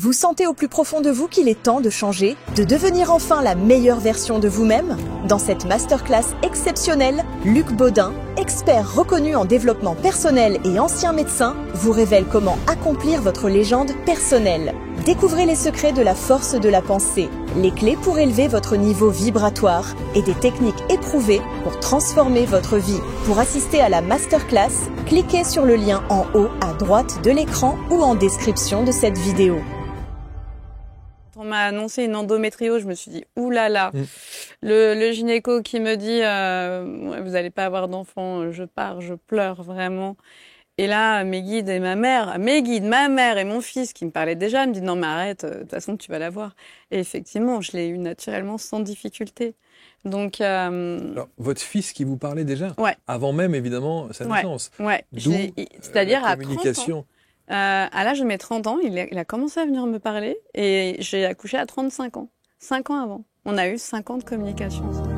Vous sentez au plus profond de vous qu'il est temps de changer, de devenir enfin la meilleure version de vous-même? Dans cette masterclass exceptionnelle, Luc Baudin, expert reconnu en développement personnel et ancien médecin, vous révèle comment accomplir votre légende personnelle. Découvrez les secrets de la force de la pensée, les clés pour élever votre niveau vibratoire et des techniques éprouvées pour transformer votre vie. Pour assister à la masterclass, cliquez sur le lien en haut à droite de l'écran ou en description de cette vidéo. On m'a annoncé une endométriose, je me suis dit ouh là là. Le gynéco qui me dit vous allez pas avoir d'enfant, je pars, je pleure vraiment. Et là mes guides et ma mère et mon fils qui me parlaient déjà me disent non mais arrête, de toute façon tu vas l'avoir. Et effectivement, je l'ai eu naturellement sans difficulté. Donc alors, votre fils qui vous parlait déjà avant même évidemment sa naissance. Ouais. D'où c'est-à-dire la à 30 communication. ans. À l'âge de mes 30 ans, il a commencé à venir me parler et j'ai accouché à 35 ans. 5 ans avant. On a eu 5 ans de communication ensemble.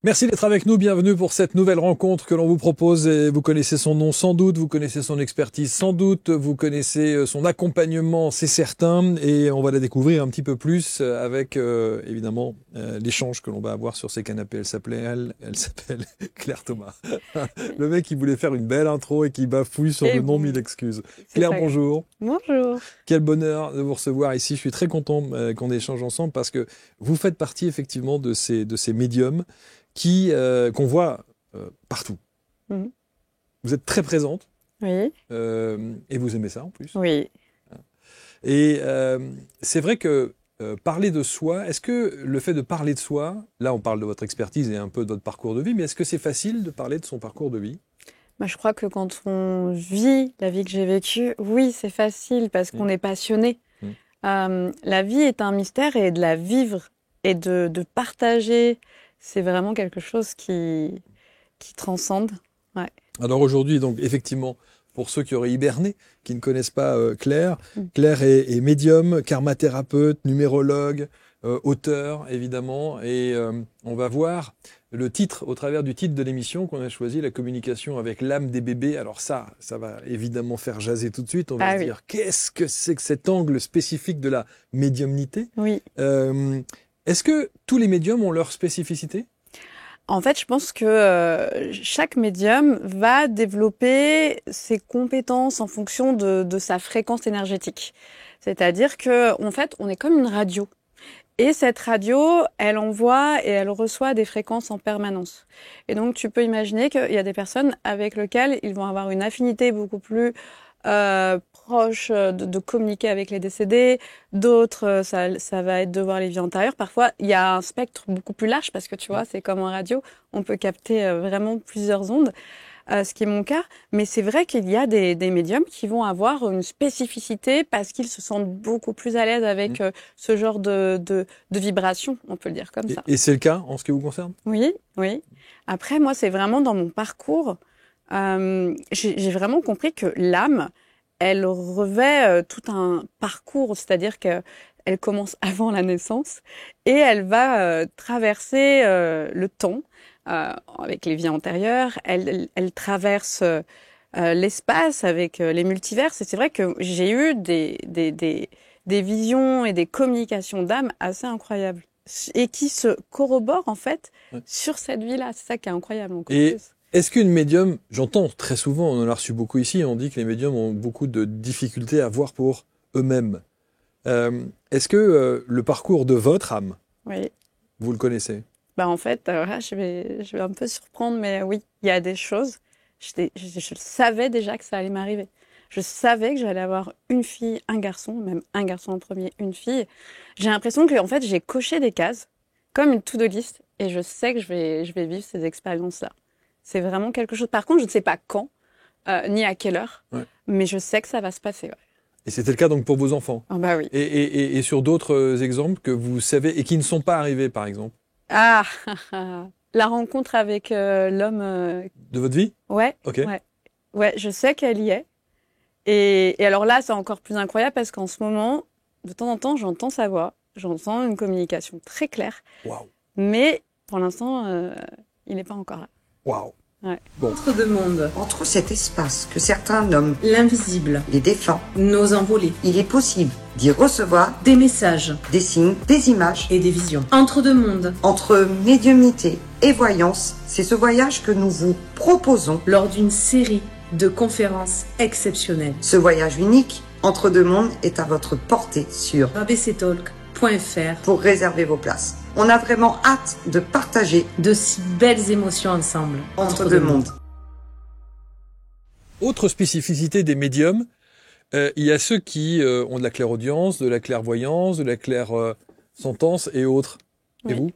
Merci d'être avec nous, bienvenue pour cette nouvelle rencontre que l'on vous propose. Et vous connaissez son nom sans doute, vous connaissez son expertise sans doute, vous connaissez son accompagnement, c'est certain, et on va la découvrir un petit peu plus avec évidemment l'échange que l'on va avoir sur ces canapés. Elle s'appelle Claire Thomas. Le mec qui voulait faire une belle intro et qui bafouille sur le nom, mille excuses. Claire, bonjour. Bonjour. Quel bonheur de vous recevoir ici. Je suis très content qu'on échange ensemble parce que vous faites partie effectivement de ces médiums qu'on voit partout. Mmh. Vous êtes très présente. Oui. Et vous aimez ça en plus. Oui. Et c'est vrai que parler de soi, est-ce que le fait de parler de soi, là on parle de votre expertise et un peu de votre parcours de vie, mais est-ce que c'est facile de parler de son parcours de vie ? Je crois que quand on vit la vie que j'ai vécue, oui, c'est facile parce qu'on est passionné. La vie est un mystère et de la vivre et de partager, c'est vraiment quelque chose qui transcende. Ouais. Alors aujourd'hui, donc effectivement, pour ceux qui auraient hiberné, qui ne connaissent pas Claire, Claire est médium, karmathérapeute, numérologue, auteur évidemment, et on va voir le titre, au travers du titre de l'émission qu'on a choisi, la communication avec l'âme des bébés. Alors ça va évidemment faire jaser tout de suite. On va se dire, qu'est-ce que c'est que cet angle spécifique de la médiumnité ? Oui. Est-ce que tous les médiums ont leur spécificité ? En fait, je pense que chaque médium va développer ses compétences en fonction de sa fréquence énergétique. C'est-à-dire que, en fait, on est comme une radio. Et cette radio, elle envoie et elle reçoit des fréquences en permanence. Et donc, tu peux imaginer qu'il y a des personnes avec lesquelles ils vont avoir une affinité beaucoup plus proche de communiquer avec les décédés. D'autres, ça va être de voir les vies antérieures. Parfois, il y a un spectre beaucoup plus large parce que tu vois, c'est comme en radio, on peut capter vraiment plusieurs ondes. Ce qui est mon cas, mais c'est vrai qu'il y a des médiums qui vont avoir une spécificité parce qu'ils se sentent beaucoup plus à l'aise avec ce genre de vibration, on peut le dire comme ça. Et c'est le cas en ce qui vous concerne ? Oui. Après, moi, c'est vraiment dans mon parcours, j'ai vraiment compris que l'âme, elle revêt tout un parcours, c'est-à-dire qu'elle commence avant la naissance et elle va traverser le temps. Avec les vies antérieures, elle traverse l'espace avec les multivers. Et c'est vrai que j'ai eu des visions et des communications d'âme assez incroyables et qui se corroborent en fait sur cette vie-là. C'est ça qui est incroyable. Et est-ce qu'une médium, j'entends très souvent, on en a reçu beaucoup ici, on dit que les médiums ont beaucoup de difficultés à voir pour eux-mêmes. Est-ce que le parcours de votre âme, vous le connaissez ? En fait, là, je vais un peu surprendre, mais oui, il y a des choses. Je savais déjà que ça allait m'arriver. Je savais que j'allais avoir une fille, un garçon, même un garçon en premier, une fille. J'ai l'impression que, en fait, j'ai coché des cases, comme une to-do list, et je sais que je vais vivre ces expériences-là. C'est vraiment quelque chose. Par contre, je ne sais pas quand, ni à quelle heure, mais je sais que ça va se passer. Ouais. Et c'était le cas donc pour vos enfants ? Ah oui. Et sur d'autres exemples que vous savez et qui ne sont pas arrivés, par exemple ? Ah, la rencontre avec l'homme... De votre vie ? Ouais, okay. Ouais, je sais qu'elle y est. Et alors là, c'est encore plus incroyable parce qu'en ce moment, de temps en temps, j'entends sa voix, j'entends une communication très claire. Waouh. Mais pour l'instant, il n'est pas encore là. Waouh. Ouais. Bon. Entre deux mondes, Entre cet espace que certains nomment l'invisible, les défunts, nos envolées, il est possible d'y recevoir des messages des signes, des images. et des visions. Entre deux mondes, Entre médiumnité et voyance, c'est ce voyage que nous vous proposons. lors d'une série de conférences exceptionnelles. Ce voyage unique entre deux mondes est à votre portée sur abctalk.fr. pour réserver vos places. On a vraiment hâte de partager De si belles émotions ensemble. entre deux mondes. Autre spécificité des médiums, il y a ceux qui ont de la clairaudience, de la clairvoyance, de la clairsentence et autres. Et Oui. vous?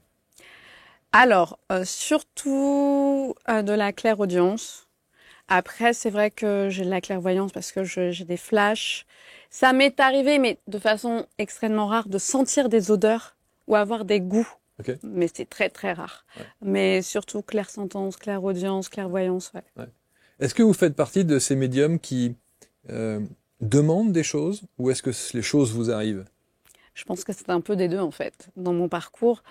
Alors, surtout de la clairaudience. Après, c'est vrai que j'ai de la clairvoyance parce que j'ai des flashs. Ça m'est arrivé, mais de façon extrêmement rare, de sentir des odeurs ou avoir des goûts. Ok. Mais c'est très, très rare. Ouais. Mais surtout clairsentence, clairaudience, clairvoyance, ouais. Est-ce que vous faites partie de ces médiums qui demandent des choses ou est-ce que les choses vous arrivent? Je pense que c'est un peu des deux, en fait. Dans mon parcours,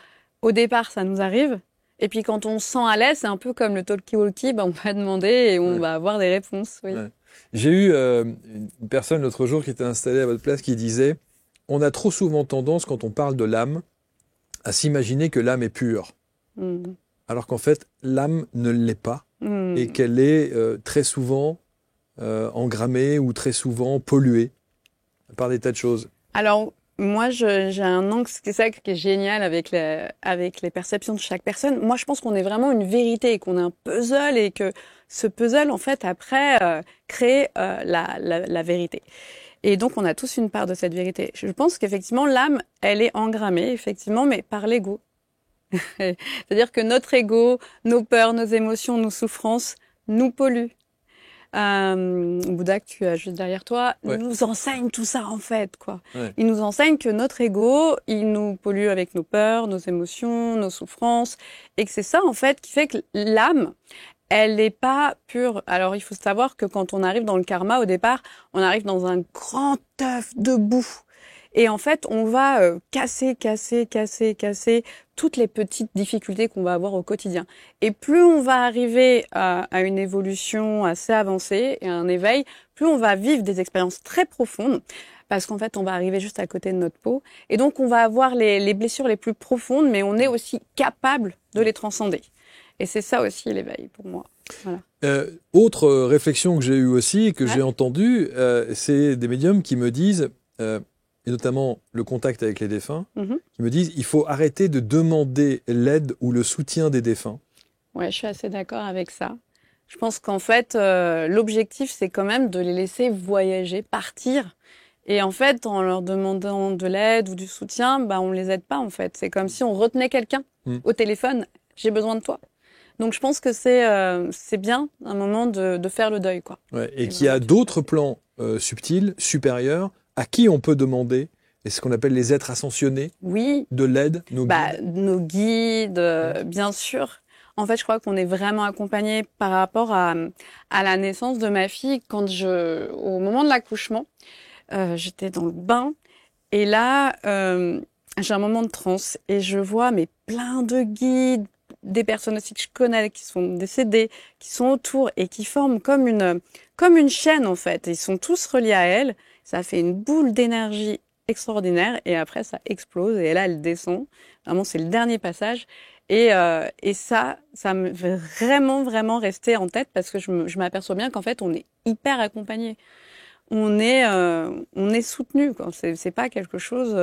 au départ, ça nous arrive. Et puis, quand on se sent à l'aise, c'est un peu comme le talkie-walkie, on va demander et on Ouais. va avoir des réponses, oui. Ouais. J'ai eu une personne l'autre jour qui était installée à votre place qui disait « On a trop souvent tendance, quand on parle de l'âme, à s'imaginer que l'âme est pure. Mm. Alors qu'en fait, l'âme ne l'est pas Mm. et qu'elle est très souvent engrammée ou très souvent polluée par des tas de choses. » Alors, moi, j'ai un angle, c'est ça qui est génial avec les perceptions de chaque personne. Moi, je pense qu'on est vraiment une vérité et qu'on est un puzzle et que ce puzzle, en fait, après, crée la vérité. Et donc, on a tous une part de cette vérité. Je pense qu'effectivement, l'âme, elle est engrammée, effectivement, mais par l'ego. C'est-à-dire que notre ego, nos peurs, nos émotions, nos souffrances nous polluent. Bouddha, que tu as juste derrière toi, Ouais. nous enseigne tout ça en fait, quoi. Ouais. Il nous enseigne que notre ego, il nous pollue avec nos peurs, nos émotions, nos souffrances, et que c'est ça en fait qui fait que l'âme, elle n'est pas pure. Alors il faut savoir que quand on arrive dans le karma, au départ, on arrive dans un grand œuf de boue. Et en fait, on va casser toutes les petites difficultés qu'on va avoir au quotidien. Et plus on va arriver à une évolution assez avancée et à un éveil, plus on va vivre des expériences très profondes, parce qu'en fait, on va arriver juste à côté de notre peau. Et donc, on va avoir les blessures les plus profondes, mais on est aussi capable de les transcender. Et c'est ça aussi l'éveil pour moi. Voilà. Autre réflexion que j'ai eue aussi et que Ouais. j'ai entendue, c'est des médiums qui me disent, et notamment le contact avec les défunts, Mhm. qui me disent il faut arrêter de demander l'aide ou le soutien des défunts. Ouais, je suis assez d'accord avec ça. Je pense qu'en fait, l'objectif, c'est quand même de les laisser voyager, partir. Et en fait, en leur demandant de l'aide ou du soutien, on les aide pas, en fait. C'est comme si on retenait quelqu'un au téléphone. J'ai besoin de toi. Donc, je pense que c'est bien, un moment de faire le deuil, quoi. Ouais, et C'est qu'il y a vraiment d'autres plans subtils, supérieurs, à qui on peut demander, et ce qu'on appelle les êtres ascensionnés, Oui, de l'aide, nos guides. nos guides, bien sûr. En fait, je crois qu'on est vraiment accompagné par rapport à la naissance de ma fille. Au moment de l'accouchement, j'étais dans le bain et là, j'ai un moment de transe et je vois plein de guides, des personnes aussi que je connais qui sont décédées, qui sont autour et qui forment comme une chaîne en fait. Ils sont tous reliés à elle. Ça fait une boule d'énergie extraordinaire et après ça explose et là elle descend. Vraiment, c'est le dernier passage. Et ça me fait vraiment rester en tête parce que je m'aperçois bien qu'en fait on est hyper accompagné. On est soutenu, quoi. C'est pas quelque chose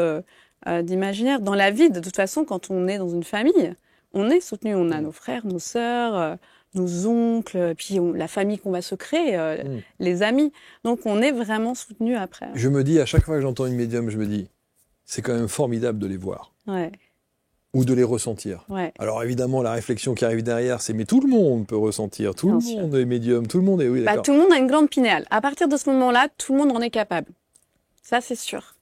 d'imaginaire. Dans la vie, de toute façon, quand on est dans une famille, on est soutenu. On a nos frères, nos sœurs, nos oncles, puis la famille qu'on va se créer, les amis. Donc on est vraiment soutenu après. Je me dis, à chaque fois que j'entends une médium, je me dis, c'est quand même formidable de les voir. Ouais. Ou de les ressentir. Ouais. Alors évidemment, la réflexion qui arrive derrière, c'est mais tout le monde peut ressentir, tout Bien le sûr. monde est médium, tout le monde est... Oui, d'accord. Tout le monde a une glande pinéale. À partir de ce moment-là, tout le monde en est capable. Ça, c'est sûr.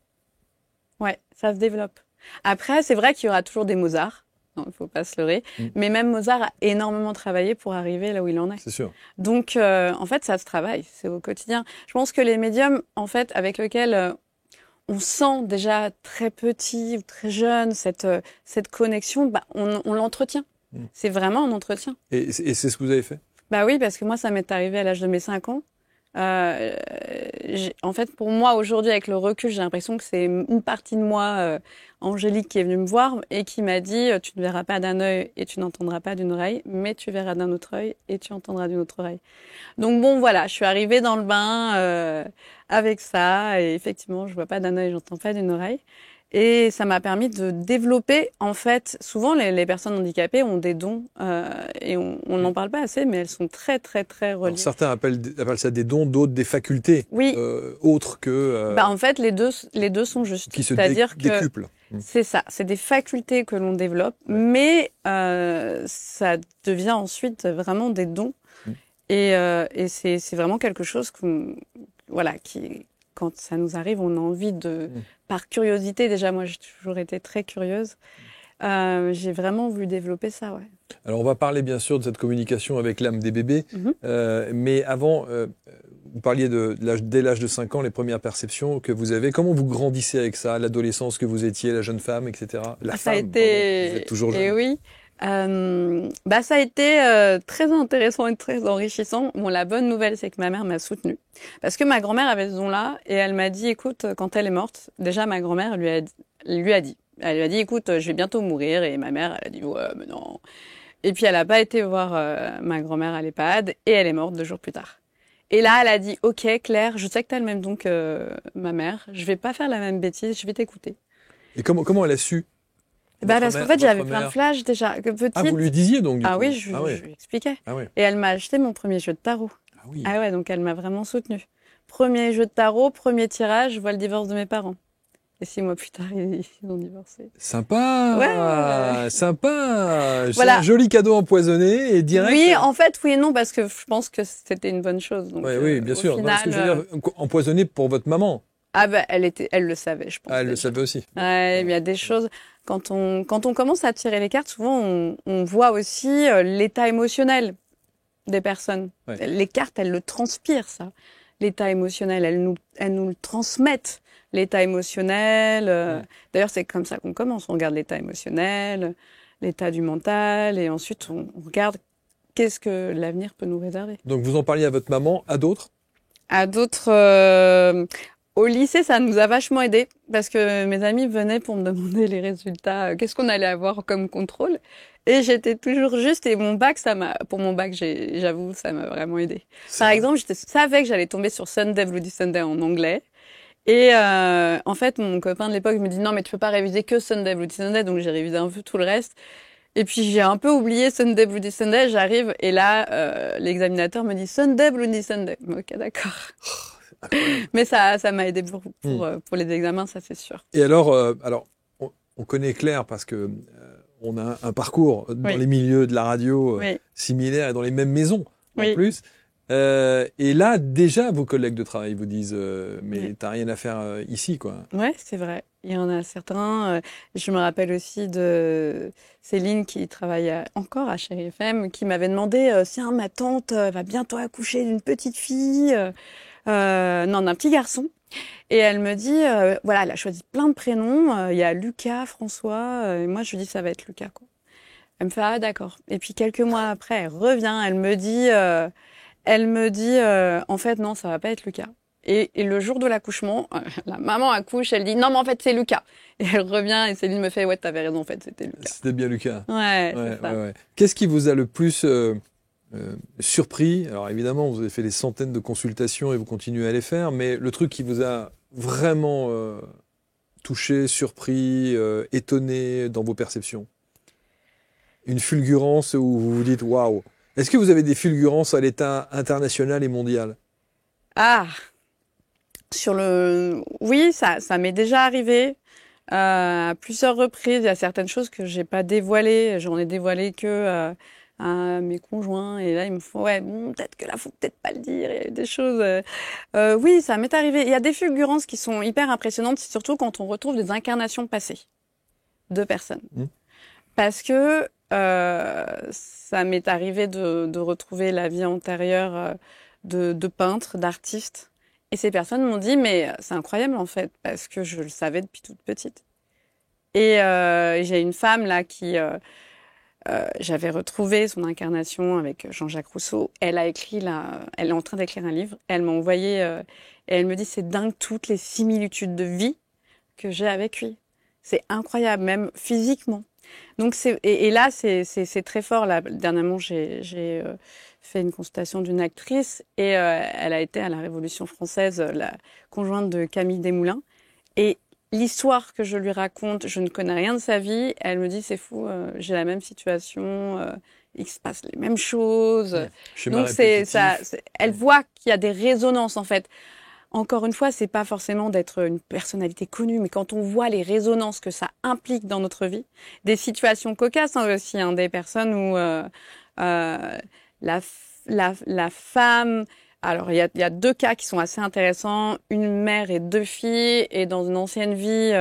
Ouais, ça se développe. Après, c'est vrai qu'il y aura toujours des Mozart. Non, il faut pas se leurrer. Mais même Mozart a énormément travaillé pour arriver là où il en est. C'est sûr. Donc, en fait, ça se travaille. C'est au quotidien. Je pense que les médiums, en fait, avec lesquels on sent déjà très petit ou très jeune cette connexion, on l'entretient. C'est vraiment un entretien. Et c'est ce que vous avez fait? Bah oui, parce que moi, ça m'est arrivé à l'âge de mes 5 ans. En fait, pour moi, aujourd'hui, avec le recul, j'ai l'impression que c'est une partie de moi, Angélique, qui est venue me voir et qui m'a dit tu ne verras pas d'un œil et tu n'entendras pas d'une oreille, mais tu verras d'un autre œil et tu entendras d'une autre oreille. Donc bon, voilà, je suis arrivée dans le bain avec ça et effectivement, je vois pas d'un œil, j'entends pas d'une oreille. Et ça m'a permis de développer, en fait, souvent les personnes handicapées ont des dons et on n'en parle pas assez, mais elles sont très, très, très reliées. Alors, certains appellent ça des dons, d'autres des facultés Oui. autres que... En fait, les deux sont justes. Qui se C'est-à-dire que décuplent. c'est ça, c'est des facultés que l'on développe, mais ça devient ensuite vraiment des dons. Et c'est vraiment quelque chose qui, quand ça nous arrive, on a envie de... Par curiosité, déjà, moi, j'ai toujours été très curieuse. J'ai vraiment voulu développer ça, ouais. Alors, on va parler, bien sûr, de cette communication avec l'âme des bébés. Mais avant, vous parliez dès l'âge de 5 ans, les premières perceptions que vous avez. Comment vous grandissez avec ça, l'adolescence que vous étiez, la jeune femme, etc. Ça a été... Vous êtes toujours jeune. Et oui. Ça a été très intéressant et très enrichissant. Bon, la bonne nouvelle, c'est que ma mère m'a soutenue. Parce que ma grand-mère avait ce don-là et elle m'a dit, écoute, quand elle est morte, déjà ma grand-mère lui a dit, elle lui a dit, écoute, je vais bientôt mourir. Et ma mère, elle a dit, ouais, mais non. Et puis elle n'a pas été voir ma grand-mère à l'EHPAD et elle est morte 2 jours plus tard. Et là, elle a dit, ok, Claire, je sais que tu as le même don que ma mère. Je vais pas faire la même bêtise, je vais t'écouter. Et comment elle a su? Parce qu'en fait, j'avais plein de flashs déjà. Que petite... Ah, vous lui disiez donc, du coup. Oui, je lui expliquais. Ah oui. Et elle m'a acheté mon premier jeu de tarot. Ah oui. Ah ouais, donc elle m'a vraiment soutenue. Premier jeu de tarot, premier tirage, je vois le divorce de mes parents. Et 6 mois plus tard, ils ont divorcé. Sympa. Ouais. Sympa. C'est Voilà. un joli cadeau empoisonné et direct. Oui, en fait, oui et non, parce que je pense que c'était une bonne chose. Donc, oui, bien sûr. Final, ce que je veux dire, empoisonné pour votre maman. Ah elle le savait, je pense. Ah, elle le savait aussi. Ouais, il y a des choses. Quand on commence à tirer les cartes, souvent on voit aussi l'état émotionnel des personnes. Ouais. Les cartes, elles le transpirent, ça. L'état émotionnel, elles nous le transmettent. L'état émotionnel. D'ailleurs, c'est comme ça qu'on commence. On regarde l'état émotionnel, l'état du mental, et ensuite on regarde qu'est-ce que l'avenir peut nous réserver. Donc vous en parliez à votre maman, à d'autres? À d'autres. Au lycée, ça nous a vachement aidé parce que mes amis venaient pour me demander les résultats, qu'est-ce qu'on allait avoir comme contrôle. Et j'étais toujours juste et pour mon bac, j'avoue, ça m'a vraiment aidé. Par exemple, je savais que j'allais tomber sur Sunday Bloody Sunday en anglais. Et en fait, mon copain de l'époque me dit non, mais tu peux pas réviser que Sunday Bloody Sunday, donc j'ai révisé un peu tout le reste. Et puis j'ai un peu oublié Sunday Bloody Sunday, j'arrive et là, l'examinateur me dit Sunday Bloody Sunday. Ok, d'accord. Mais ça m'a aidé pour les examens, ça c'est sûr. Et alors, on connaît Claire parce que on a un parcours dans les milieux de la radio similaire et dans les mêmes maisons en plus. Et là, déjà, vos collègues de travail vous disent mais t'as rien à faire ici, quoi. Ouais, c'est vrai. Il y en a certains. Je me rappelle aussi de Céline qui travaille encore à Chérie FM, qui m'avait demandé tiens, ma tante va bientôt accoucher d'une petite fille. D'un petit garçon. Et elle me dit, voilà, elle a choisi plein de prénoms. Il y a Lucas, François. Et moi, je lui dis, ça va être Lucas, quoi. Elle me fait, ah, d'accord. Et puis, quelques mois après, elle revient. Elle me dit, en fait, non, ça va pas être Lucas. Et le jour de l'accouchement, la maman accouche, elle dit, non, mais en fait, c'est Lucas. Et elle revient et Céline me fait, ouais, t'avais raison, en fait, c'était Lucas. C'était bien Lucas. Ouais, c'est ça. Ouais. Qu'est-ce qui vous a le plus surpris? Alors évidemment, vous avez fait des centaines de consultations et vous continuez à les faire, mais le truc qui vous a vraiment touché, surpris, étonné dans vos perceptions? Une fulgurance où vous vous dites waouh. Est-ce que vous avez des fulgurances à l'état international et mondial? Ah, oui, ça m'est déjà arrivé à plusieurs reprises. Il y a certaines choses que j'ai pas dévoilées. J'en ai dévoilé que à mes conjoints. Et là, ils me font, ouais, bon, peut-être que là, faut peut-être pas le dire. Il y a des choses. Oui, ça m'est arrivé. Il y a des fulgurances qui sont hyper impressionnantes, surtout quand on retrouve des incarnations passées de personnes. Parce que ça m'est arrivé de retrouver la vie antérieure de peintres, d'artistes. Et ces personnes m'ont dit, mais c'est incroyable en fait, parce que je le savais depuis toute petite. Et j'ai une femme là qui j'avais retrouvé son incarnation avec Jean-Jacques Rousseau. Elle est en train d'écrire un livre. Elle m'a envoyé et elle me dit c'est dingue toutes les similitudes de vie que j'ai avec lui. C'est incroyable, même physiquement. Donc et là c'est très fort. Là, dernièrement j'ai fait une consultation d'une actrice et elle a été à la Révolution française, la conjointe de Camille Desmoulins. Et l'histoire que je lui raconte, je ne connais rien de sa vie. Elle me dit c'est fou, j'ai la même situation, il se passe les mêmes choses. Ouais. Donc elle voit qu'il y a des résonances en fait. Encore une fois, c'est pas forcément d'être une personnalité connue, mais quand on voit les résonances que ça implique dans notre vie, des situations cocasses aussi, hein, des personnes où la femme. Alors, il y a deux cas qui sont assez intéressants. Une mère et deux filles, et dans une ancienne vie,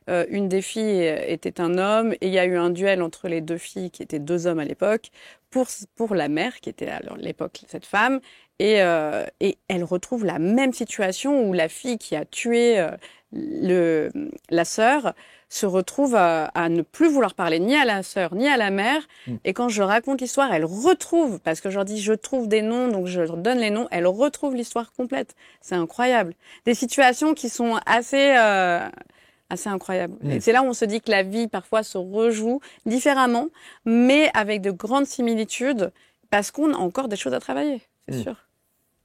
une des filles était un homme, et il y a eu un duel entre les deux filles, qui étaient deux hommes à l'époque, pour la mère, qui était à l'époque cette femme, et elle retrouve la même situation où la fille qui a tué la sœur se retrouve à ne plus vouloir parler ni à la sœur ni à la mère. Et quand je raconte l'histoire, elle retrouve, parce que je leur dis je trouve des noms, donc je leur donne les noms, elle retrouve l'histoire complète. C'est incroyable. Des situations qui sont assez incroyables. Et c'est là où on se dit que la vie parfois se rejoue différemment, mais avec de grandes similitudes, parce qu'on a encore des choses à travailler, c'est sûr.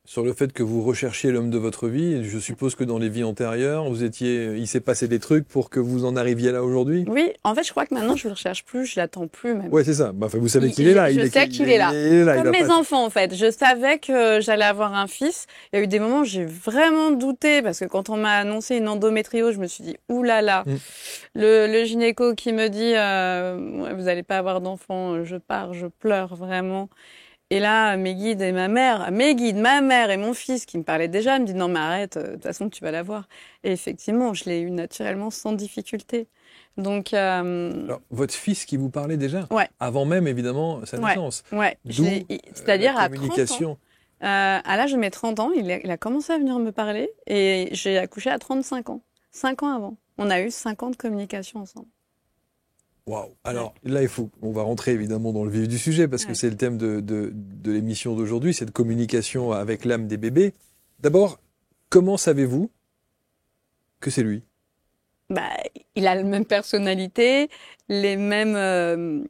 Sur le fait que vous recherchiez l'homme de votre vie, je suppose que dans les vies antérieures, il s'est passé des trucs pour que vous en arriviez là aujourd'hui? Oui, en fait, je crois que maintenant, je le recherche plus, je l'attends plus même. Ouais, c'est ça. Bah, vous savez qu'il est là. Je sais qu'il est là. Comme mes enfants, en fait. Je savais que j'allais avoir un fils. Il y a eu des moments où j'ai vraiment douté, parce que quand on m'a annoncé une endométriose, je me suis dit, oulala, le gynéco qui me dit, vous n'allez pas avoir d'enfant, je pars, je pleure vraiment. Et là, ma mère et mon fils qui me parlaient déjà, me disent non mais arrête, de toute façon tu vas l'avoir. Et effectivement, je l'ai eu naturellement sans difficulté. Donc, alors, votre fils qui vous parlait déjà, ouais. Avant même évidemment sa naissance. Ouais. C'est-à-dire à 30 ans. À l'âge de mes 30 ans, il a commencé à venir me parler et j'ai accouché à 35 ans. 5 ans avant. On a eu 5 ans de communication ensemble. Waouh. Alors là, on va rentrer évidemment dans le vif du sujet parce que c'est le thème de l'émission d'aujourd'hui, cette communication avec l'âme des bébés. D'abord, comment savez-vous que c'est lui? Bah, il a la même personnalité, les mêmes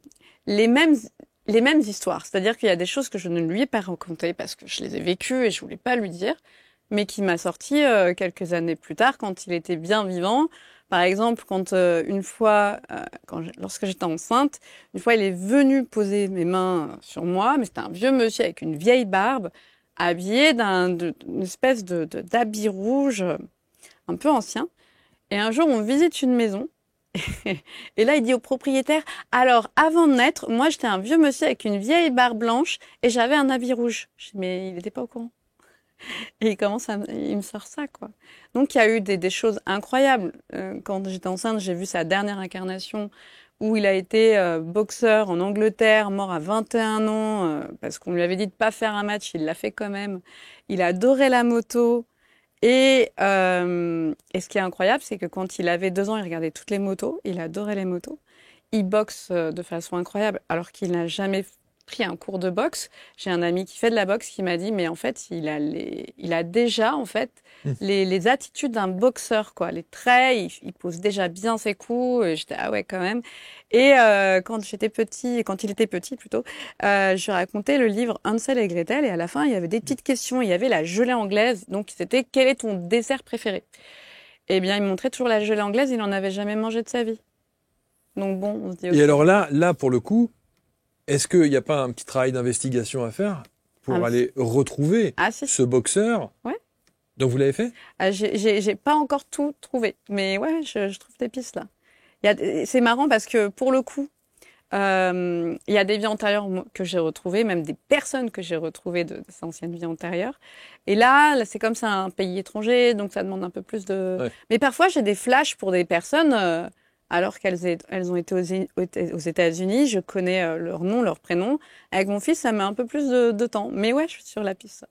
histoires. C'est-à-dire qu'il y a des choses que je ne lui ai pas racontées parce que je les ai vécues et je voulais pas lui dire, mais qui m'a sorti quelques années plus tard quand il était bien vivant. Par exemple, quand une fois, lorsque j'étais enceinte, une fois il est venu poser mes mains sur moi, mais c'était un vieux monsieur avec une vieille barbe, habillé d'une espèce d'habit rouge un peu ancien. Et un jour, on visite une maison. Et là, il dit au propriétaire, alors, avant de naître, moi, j'étais un vieux monsieur avec une vieille barbe blanche et j'avais un habit rouge. Je dis, mais il n'était pas au courant. Et il me sort ça, quoi. Donc, il y a eu des choses incroyables. Quand j'étais enceinte, j'ai vu sa dernière incarnation où il a été boxeur en Angleterre, mort à 21 ans, parce qu'on lui avait dit de pas faire un match, il l'a fait quand même. Il adorait la moto. Et ce qui est incroyable, c'est que quand il avait 2 ans, il regardait toutes les motos, il adorait les motos. Il boxe de façon incroyable, alors qu'il n'a jamais pris un cours de boxe. J'ai un ami qui fait de la boxe qui m'a dit, mais en fait, il a déjà en fait les attitudes d'un boxeur, quoi. Les traits, il pose déjà bien ses coups. Et j'étais ah ouais quand même. Et quand il était petit plutôt, je racontais le livre Hansel et Gretel et à la fin il y avait des petites questions. Il y avait la gelée anglaise, donc c'était quel est ton dessert préféré? Eh bien, il me montrait toujours la gelée anglaise. Il n'en avait jamais mangé de sa vie. Donc bon, on se dit. Okay. Et alors là pour le coup. Est-ce qu'il n'y a pas un petit travail d'investigation à faire pour aller retrouver ce boxeur? Ouais. Donc vous l'avez fait? J'ai pas encore tout trouvé, mais ouais, je trouve des pistes là. C'est marrant parce que pour le coup, il y a des vies antérieures que j'ai retrouvées, même des personnes que j'ai retrouvées de ces anciennes vies antérieures. Et là c'est comme c'est un pays étranger, donc ça demande un peu plus de. Ouais. Mais parfois j'ai des flashs pour des personnes. Alors qu'elles ont été aux États-Unis, je connais leur nom, leur prénom. Avec mon fils, ça met un peu plus de temps. Mais ouais, je suis sur la piste.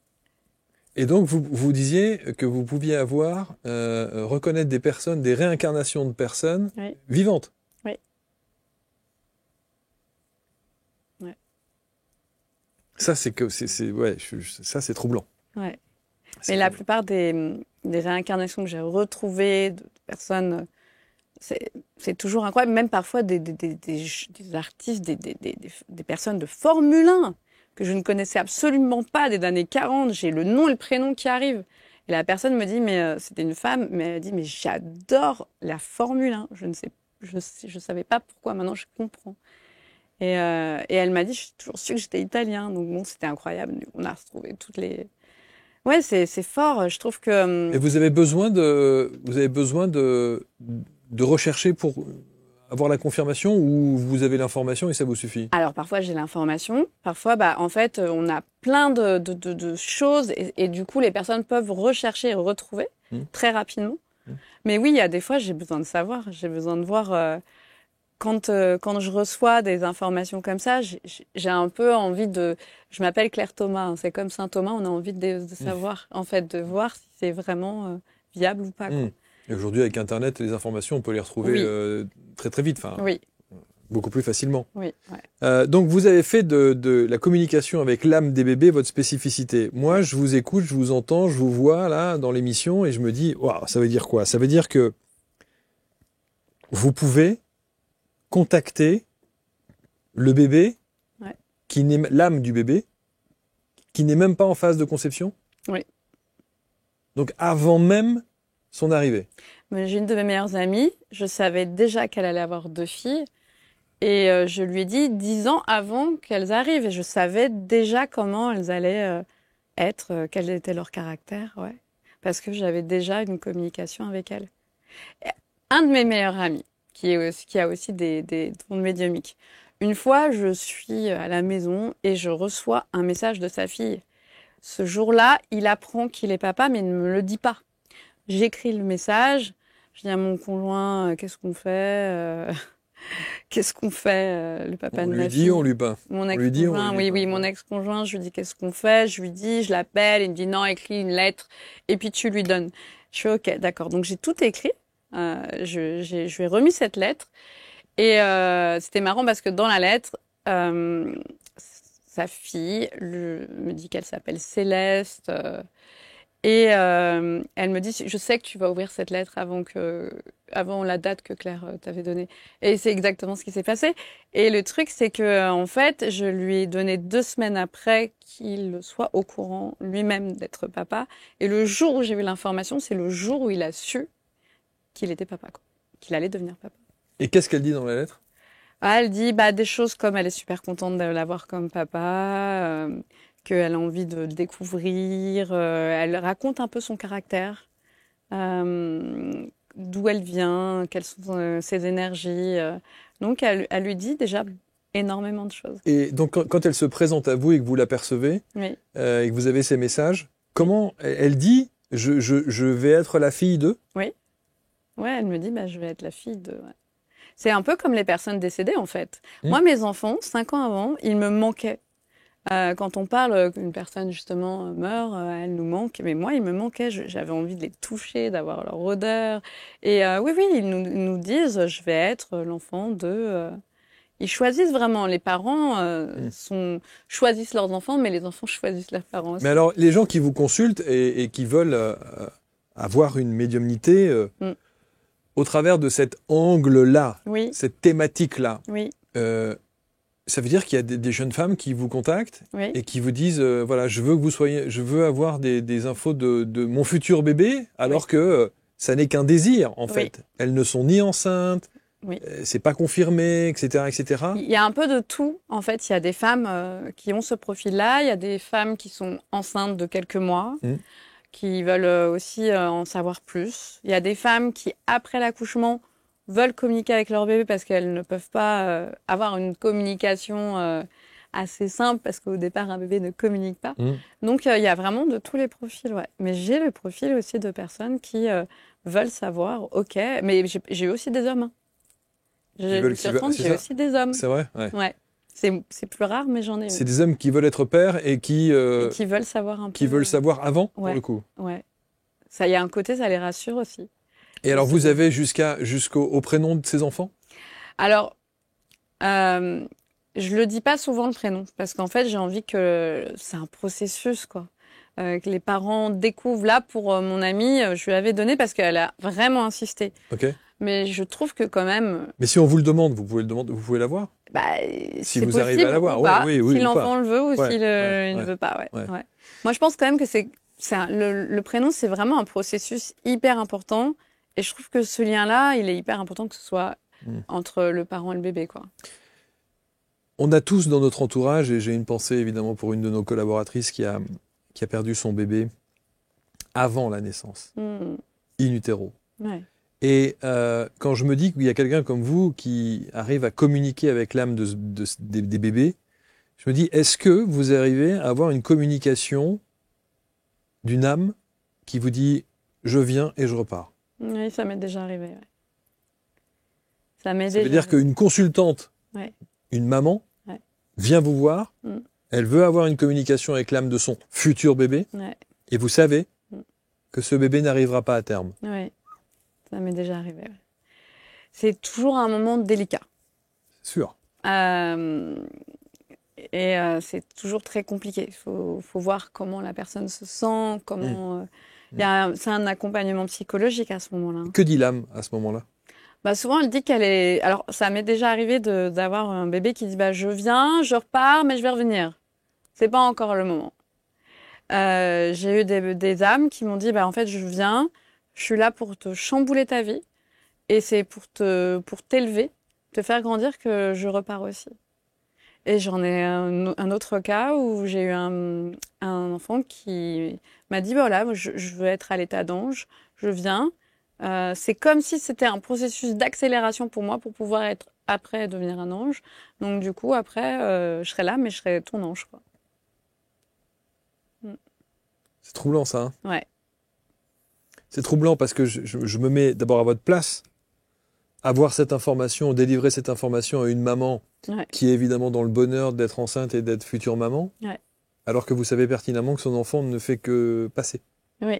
Et donc, vous disiez que vous pouviez reconnaître des personnes, des réincarnations de personnes vivantes. Oui. Ça, ça, c'est troublant. Ouais. C'est Mais la troublant. plupart des réincarnations que j'ai retrouvées de personnes, c'est toujours incroyable. Même parfois des artistes, des personnes de Formule 1 que je ne connaissais absolument pas des années 40. J'ai le nom et le prénom qui arrivent. Et la personne me dit, mais c'était une femme, mais elle dit, mais j'adore la Formule 1. Je savais pas pourquoi. Maintenant, je comprends. Et elle m'a dit, je suis toujours sûre que j'étais italien. Donc bon, c'était incroyable. On a retrouvé toutes les... Ouais, c'est fort. Je trouve que... Et vous avez besoin de rechercher pour avoir la confirmation ou vous avez l'information et ça vous suffit? Alors parfois j'ai l'information, parfois en fait on a plein de choses et du coup les personnes peuvent rechercher et retrouver très rapidement. Mais oui, il y a des fois j'ai besoin de savoir, j'ai besoin de voir quand je reçois des informations comme ça, j'ai un peu envie de... Je m'appelle Claire Thomas, hein, c'est comme Saint Thomas, on a envie de savoir, en fait, de voir si c'est vraiment viable ou pas. Quoi. Et aujourd'hui, avec Internet, les informations, on peut les retrouver très très vite, oui. Beaucoup plus facilement. Oui, ouais. Donc, vous avez fait de la communication avec l'âme des bébés votre spécificité. Moi, je vous écoute, je vous entends, je vous vois là dans l'émission et je me dis, waouh, ça veut dire quoi? Ça veut dire que vous pouvez contacter le bébé, l'âme du bébé, qui n'est même pas en phase de conception? Oui. Donc, avant même son arrivée. J'ai une de mes meilleures amies, je savais déjà qu'elle allait avoir 2 filles et je lui ai dit 10 ans avant qu'elles arrivent et je savais déjà comment elles allaient être, quel était leur caractère, ouais. Parce que j'avais déjà une communication avec elles. Et un de mes meilleurs amis, qui a aussi des dons médiumniques. Une fois, je suis à la maison et je reçois un message de sa fille. Ce jour-là, il apprend qu'il est papa, mais il ne me le dit pas. J'écris le message, je dis à mon conjoint, qu'est-ce qu'on fait Qu'est-ce qu'on fait le papa de ma fille? On lui dit, mon ex-conjoint, oui, mon ex-conjoint, je lui dis qu'est-ce qu'on fait? Je lui dis, je l'appelle, il me dit non, écris une lettre et puis tu lui donnes. Je fais ok, d'accord. Donc j'ai tout écrit, je lui ai remis cette lettre et c'était marrant parce que dans la lettre, sa fille me dit qu'elle s'appelle Céleste. Et elle me dit, je sais que tu vas ouvrir cette lettre avant la date que Claire t'avait donnée. Et c'est exactement ce qui s'est passé. Et le truc, c'est que en fait, je lui ai donné 2 semaines après qu'il soit au courant lui-même d'être papa. Et le jour où j'ai eu l'information, c'est le jour où il a su qu'il était papa, quoi. Qu'il allait devenir papa. Et qu'est-ce qu'elle dit dans la lettre? Elle dit des choses comme elle est super contente de l'avoir comme papa. Qu'elle a envie de le découvrir. Elle raconte un peu son caractère, d'où elle vient, quelles sont ses énergies. Donc, elle lui dit déjà énormément de choses. Et donc, quand elle se présente à vous et que vous l'apercevez, et que vous avez ces messages, comment elle dit « je vais être la fille de » ? Oui. Ouais, elle me dit je vais être la fille de... Ouais. C'est un peu comme les personnes décédées, en fait. Moi, mes enfants, 5 ans avant, ils me manquaient. Quand on parle qu'une personne justement meurt, elle nous manque. Mais moi, il me manquait. J'avais envie de les toucher, d'avoir leur odeur. Et oui, ils nous disent, je vais être l'enfant de. Ils choisissent vraiment. Les parents choisissent leurs enfants, mais les enfants choisissent leurs parents aussi. Mais alors, les gens qui vous consultent et qui veulent avoir une médiumnité au travers de cet angle-là, cette thématique-là. Oui. Ça veut dire qu'il y a des jeunes femmes qui vous contactent et qui vous disent voilà, je veux avoir des infos de mon futur bébé, alors que ça n'est qu'un désir en fait. Elles ne sont ni enceintes, c'est pas confirmé, etc., etc. Il y a un peu de tout en fait. Il y a des femmes qui ont ce profil-là, il y a des femmes qui sont enceintes de quelques mois, qui veulent aussi en savoir plus. Il y a des femmes qui après l'accouchement veulent communiquer avec leur bébé parce qu'elles ne peuvent pas avoir une communication assez simple parce qu'au départ, un bébé ne communique pas. Donc, il y a vraiment de tous les profils, Mais j'ai le profil aussi de personnes qui veulent savoir, ok, mais j'ai aussi des hommes. J'ai aussi des hommes. C'est vrai? Ouais. C'est plus rare, mais j'en ai. C'est des hommes qui veulent être pères et qui veulent savoir un peu. Qui veulent savoir avant, pour le coup. Ouais. Ça, il y a un côté, ça les rassure aussi. Et alors, vous avez jusqu'au prénom de ces enfants? Alors, Je le dis pas souvent le prénom parce qu'en fait, j'ai envie que c'est un processus, quoi. Que les parents découvrent. Là, pour mon amie, je lui avais donné parce qu'elle a vraiment insisté. Ok. Mais je trouve que quand même, Mais si on vous le demande, vous pouvez l'avoir? bah, Si c'est vous arrivez à possible l'avoir, ou pas. oui, ou Si pas. l'enfant le veut ou Ouais, s'il ouais, il ne ouais. veut pas, ouais. Ouais. Ouais. Moi, je pense quand même que le prénom, c'est vraiment un processus hyper important. Et je trouve que ce lien-là, il est hyper important que ce soit entre le parent et le bébé, quoi. On a tous dans notre entourage, et j'ai une pensée évidemment pour une de nos collaboratrices qui a perdu son bébé avant la naissance, in utero. Ouais. Et quand je me dis qu'il y a quelqu'un comme vous qui arrive à communiquer avec l'âme des bébés, je me dis, est-ce que vous arrivez à avoir une communication d'une âme qui vous dit « je viens et je repars ». Oui, ça m'est déjà arrivé. Ouais. Ça m'est Ça déjà veut dire arrivé. qu'une consultante, Ouais. une maman, Ouais. vient vous voir, elle veut avoir une communication avec l'âme de son futur bébé, Ouais. et vous savez que ce bébé n'arrivera pas à terme. Ouais. Ça m'est déjà arrivé. Ouais. C'est toujours un moment délicat. C'est sûr. C'est toujours très compliqué. Il faut voir comment la personne se sent, comment. C'est un accompagnement psychologique à ce moment-là. Que dit l'âme à ce moment-là? Bah souvent, elle dit qu'elle est. Alors, ça m'est déjà arrivé d'avoir un bébé qui dit bah je viens, je repars, mais je vais revenir. C'est pas encore le moment. J'ai eu des âmes qui m'ont dit bah en fait je viens, je suis là pour te chambouler ta vie et c'est pour t'élever, te faire grandir que je repars aussi. Et j'en ai un autre cas où j'ai eu un enfant qui m'a dit voilà, je veux être à l'état d'ange, je viens. C'est comme si c'était un processus d'accélération pour moi pour pouvoir être après devenir un ange. Donc du coup après je serai là mais je serai ton ange, quoi. C'est troublant ça. Hein, ouais. c'est troublant parce que je me mets d'abord à votre place. Avoir cette information, délivrer cette information à une maman qui est évidemment dans le bonheur d'être enceinte et d'être future maman, alors que vous savez pertinemment que son enfant ne fait que passer. Oui,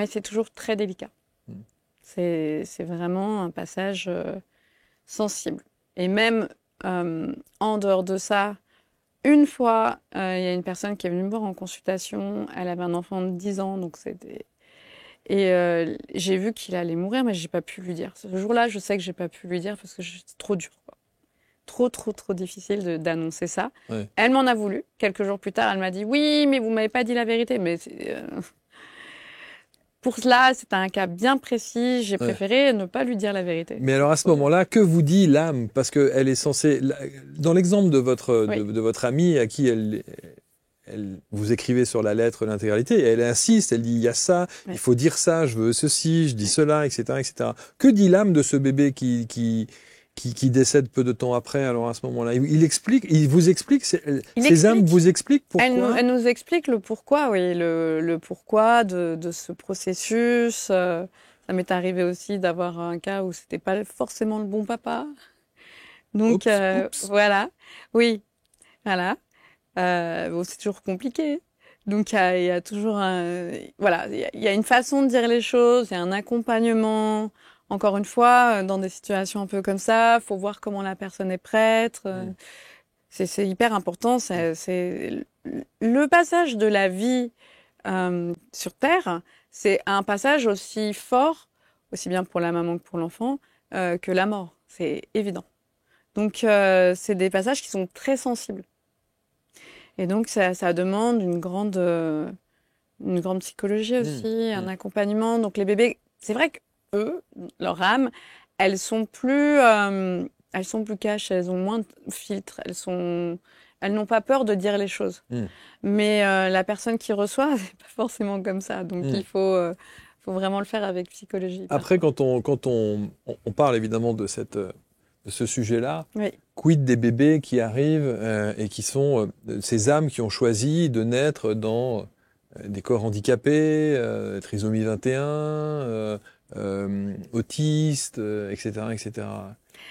c'est toujours très délicat. C'est vraiment un passage sensible. Et même en dehors de ça, une fois, il y a une personne qui est venue me voir en consultation, elle avait un enfant de 10 ans, donc c'était... Et j'ai vu qu'il allait mourir, mais j'ai pas pu lui dire. Ce jour-là, je sais que j'ai pas pu lui dire parce que c'était trop dur, quoi. Trop difficile d'annoncer ça. Ouais. Elle m'en a voulu. Quelques jours plus tard, elle m'a dit « Oui, mais vous m'avez pas dit la vérité. » Mais pour cela, c'était un cas bien précis. J'ai préféré ne pas lui dire la vérité. Mais alors à ce moment-là, que vous dit l'âme? Parce qu'elle est censée... Dans l'exemple de votre amie à qui vous écrivez sur la lettre l'intégralité, et elle insiste, elle dit il y a ça, il faut dire ça, je veux ceci, je dis cela, etc., etc. Que dit l'âme de ce bébé qui décède peu de temps après? Alors à ce moment-là, il vous explique, ces âmes vous expliquent pourquoi? Elle nous explique le pourquoi, oui, le pourquoi de ce processus. Ça m'est arrivé aussi d'avoir un cas où c'était pas forcément le bon papa. Donc oups. voilà, oui, voilà. Bon, c'est toujours compliqué. Donc, il y a toujours il y a une façon de dire les choses, il y a un accompagnement. Encore une fois, dans des situations un peu comme ça, faut voir comment la personne est prête. C'est hyper important. C'est le passage de la vie sur Terre, c'est un passage aussi fort, aussi bien pour la maman que pour l'enfant, que la mort. C'est évident. Donc, c'est des passages qui sont très sensibles. Et donc, ça demande une grande psychologie aussi, un accompagnement. Donc, les bébés, c'est vrai qu'eux, leur âme, elles sont plus cash, elles ont moins de filtres, elles n'ont pas peur de dire les choses. Mais la personne qui reçoit, c'est pas forcément comme ça. Donc, il faut vraiment le faire avec psychologie. Après, quand on parle évidemment de ce sujet-là, quid des bébés qui arrivent et qui sont ces âmes qui ont choisi de naître dans des corps handicapés, trisomie 21, autistes, etc., etc.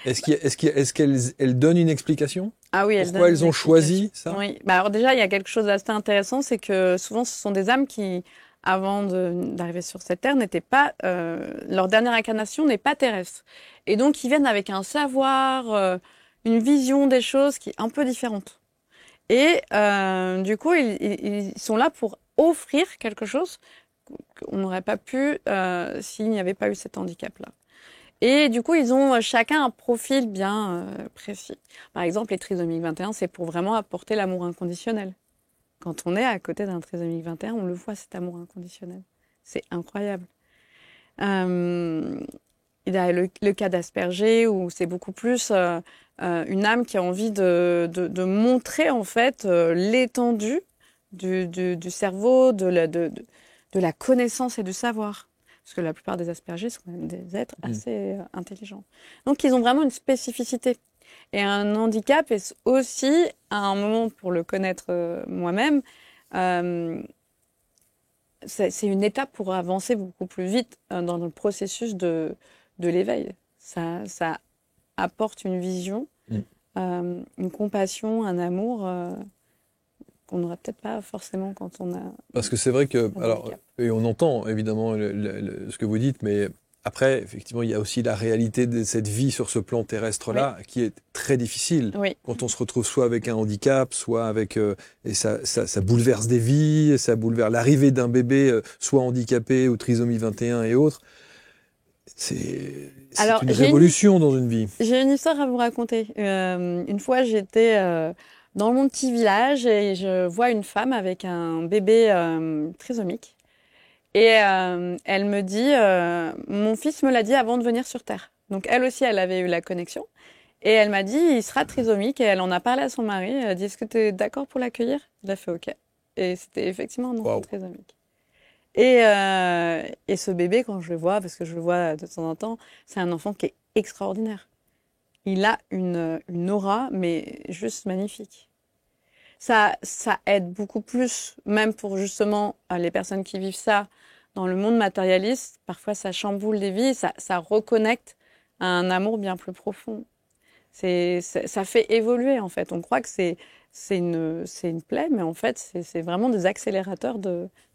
Est-ce qu'elles donnent une explication? Ah oui, pourquoi elles ont choisi ça? Oui. Bah alors déjà, il y a quelque chose d'assez intéressant, c'est que souvent, ce sont des âmes qui, avant d'arriver sur cette terre, n'étaient pas leur dernière incarnation n'est pas terrestre. Et donc, ils viennent avec un savoir une vision des choses qui est un peu différente. Et du coup, ils sont là pour offrir quelque chose qu'on n'aurait pas pu s'il n'y avait pas eu cet handicap-là. Et du coup, ils ont chacun un profil bien précis. Par exemple, les trisomiques 21, c'est pour vraiment apporter l'amour inconditionnel. Quand on est à côté d'un trisomique 21, on le voit, cet amour inconditionnel. C'est incroyable. Il y a le cas d'Asperger où c'est beaucoup plus une âme qui a envie de montrer en fait l'étendue du cerveau, de la connaissance et du savoir. Parce que la plupart des Asperger sont quand même des êtres assez intelligents. Donc ils ont vraiment une spécificité. Et un handicap est aussi, à un moment pour le connaître moi-même, c'est une étape pour avancer beaucoup plus vite dans le processus de l'éveil. Ça apporte une vision, une compassion, un amour qu'on n'aurait peut-être pas forcément quand on a... Parce que c'est vrai que, alors, et on entend évidemment ce que vous dites, mais après, effectivement, il y a aussi la réalité de cette vie sur ce plan terrestre-là qui est très difficile. Oui. Quand on se retrouve soit avec un handicap, soit avec... et ça bouleverse des vies, ça bouleverse l'arrivée d'un bébé, soit handicapé ou trisomie 21 et autres. C'est une révolution dans une vie. J'ai une histoire à vous raconter. Une fois, j'étais dans mon petit village et je vois une femme avec un bébé trisomique. Et elle me dit, mon fils me l'a dit avant de venir sur Terre. Donc elle aussi, elle avait eu la connexion. Et elle m'a dit, il sera trisomique. Et elle en a parlé à son mari. Elle a dit, est-ce que tu es d'accord pour l'accueillir? Il a fait OK. Et c'était effectivement un enfant trisomique. Et ce bébé, quand je le vois, parce que je le vois de temps en temps, c'est un enfant qui est extraordinaire. Il a une aura, mais juste magnifique. Ça aide beaucoup plus, même pour justement les personnes qui vivent ça dans le monde matérialiste. Parfois, ça chamboule des vies, ça reconnecte à un amour bien plus profond. Ça fait évoluer, en fait. On croit que c'est une plaie, mais en fait, c'est vraiment des accélérateurs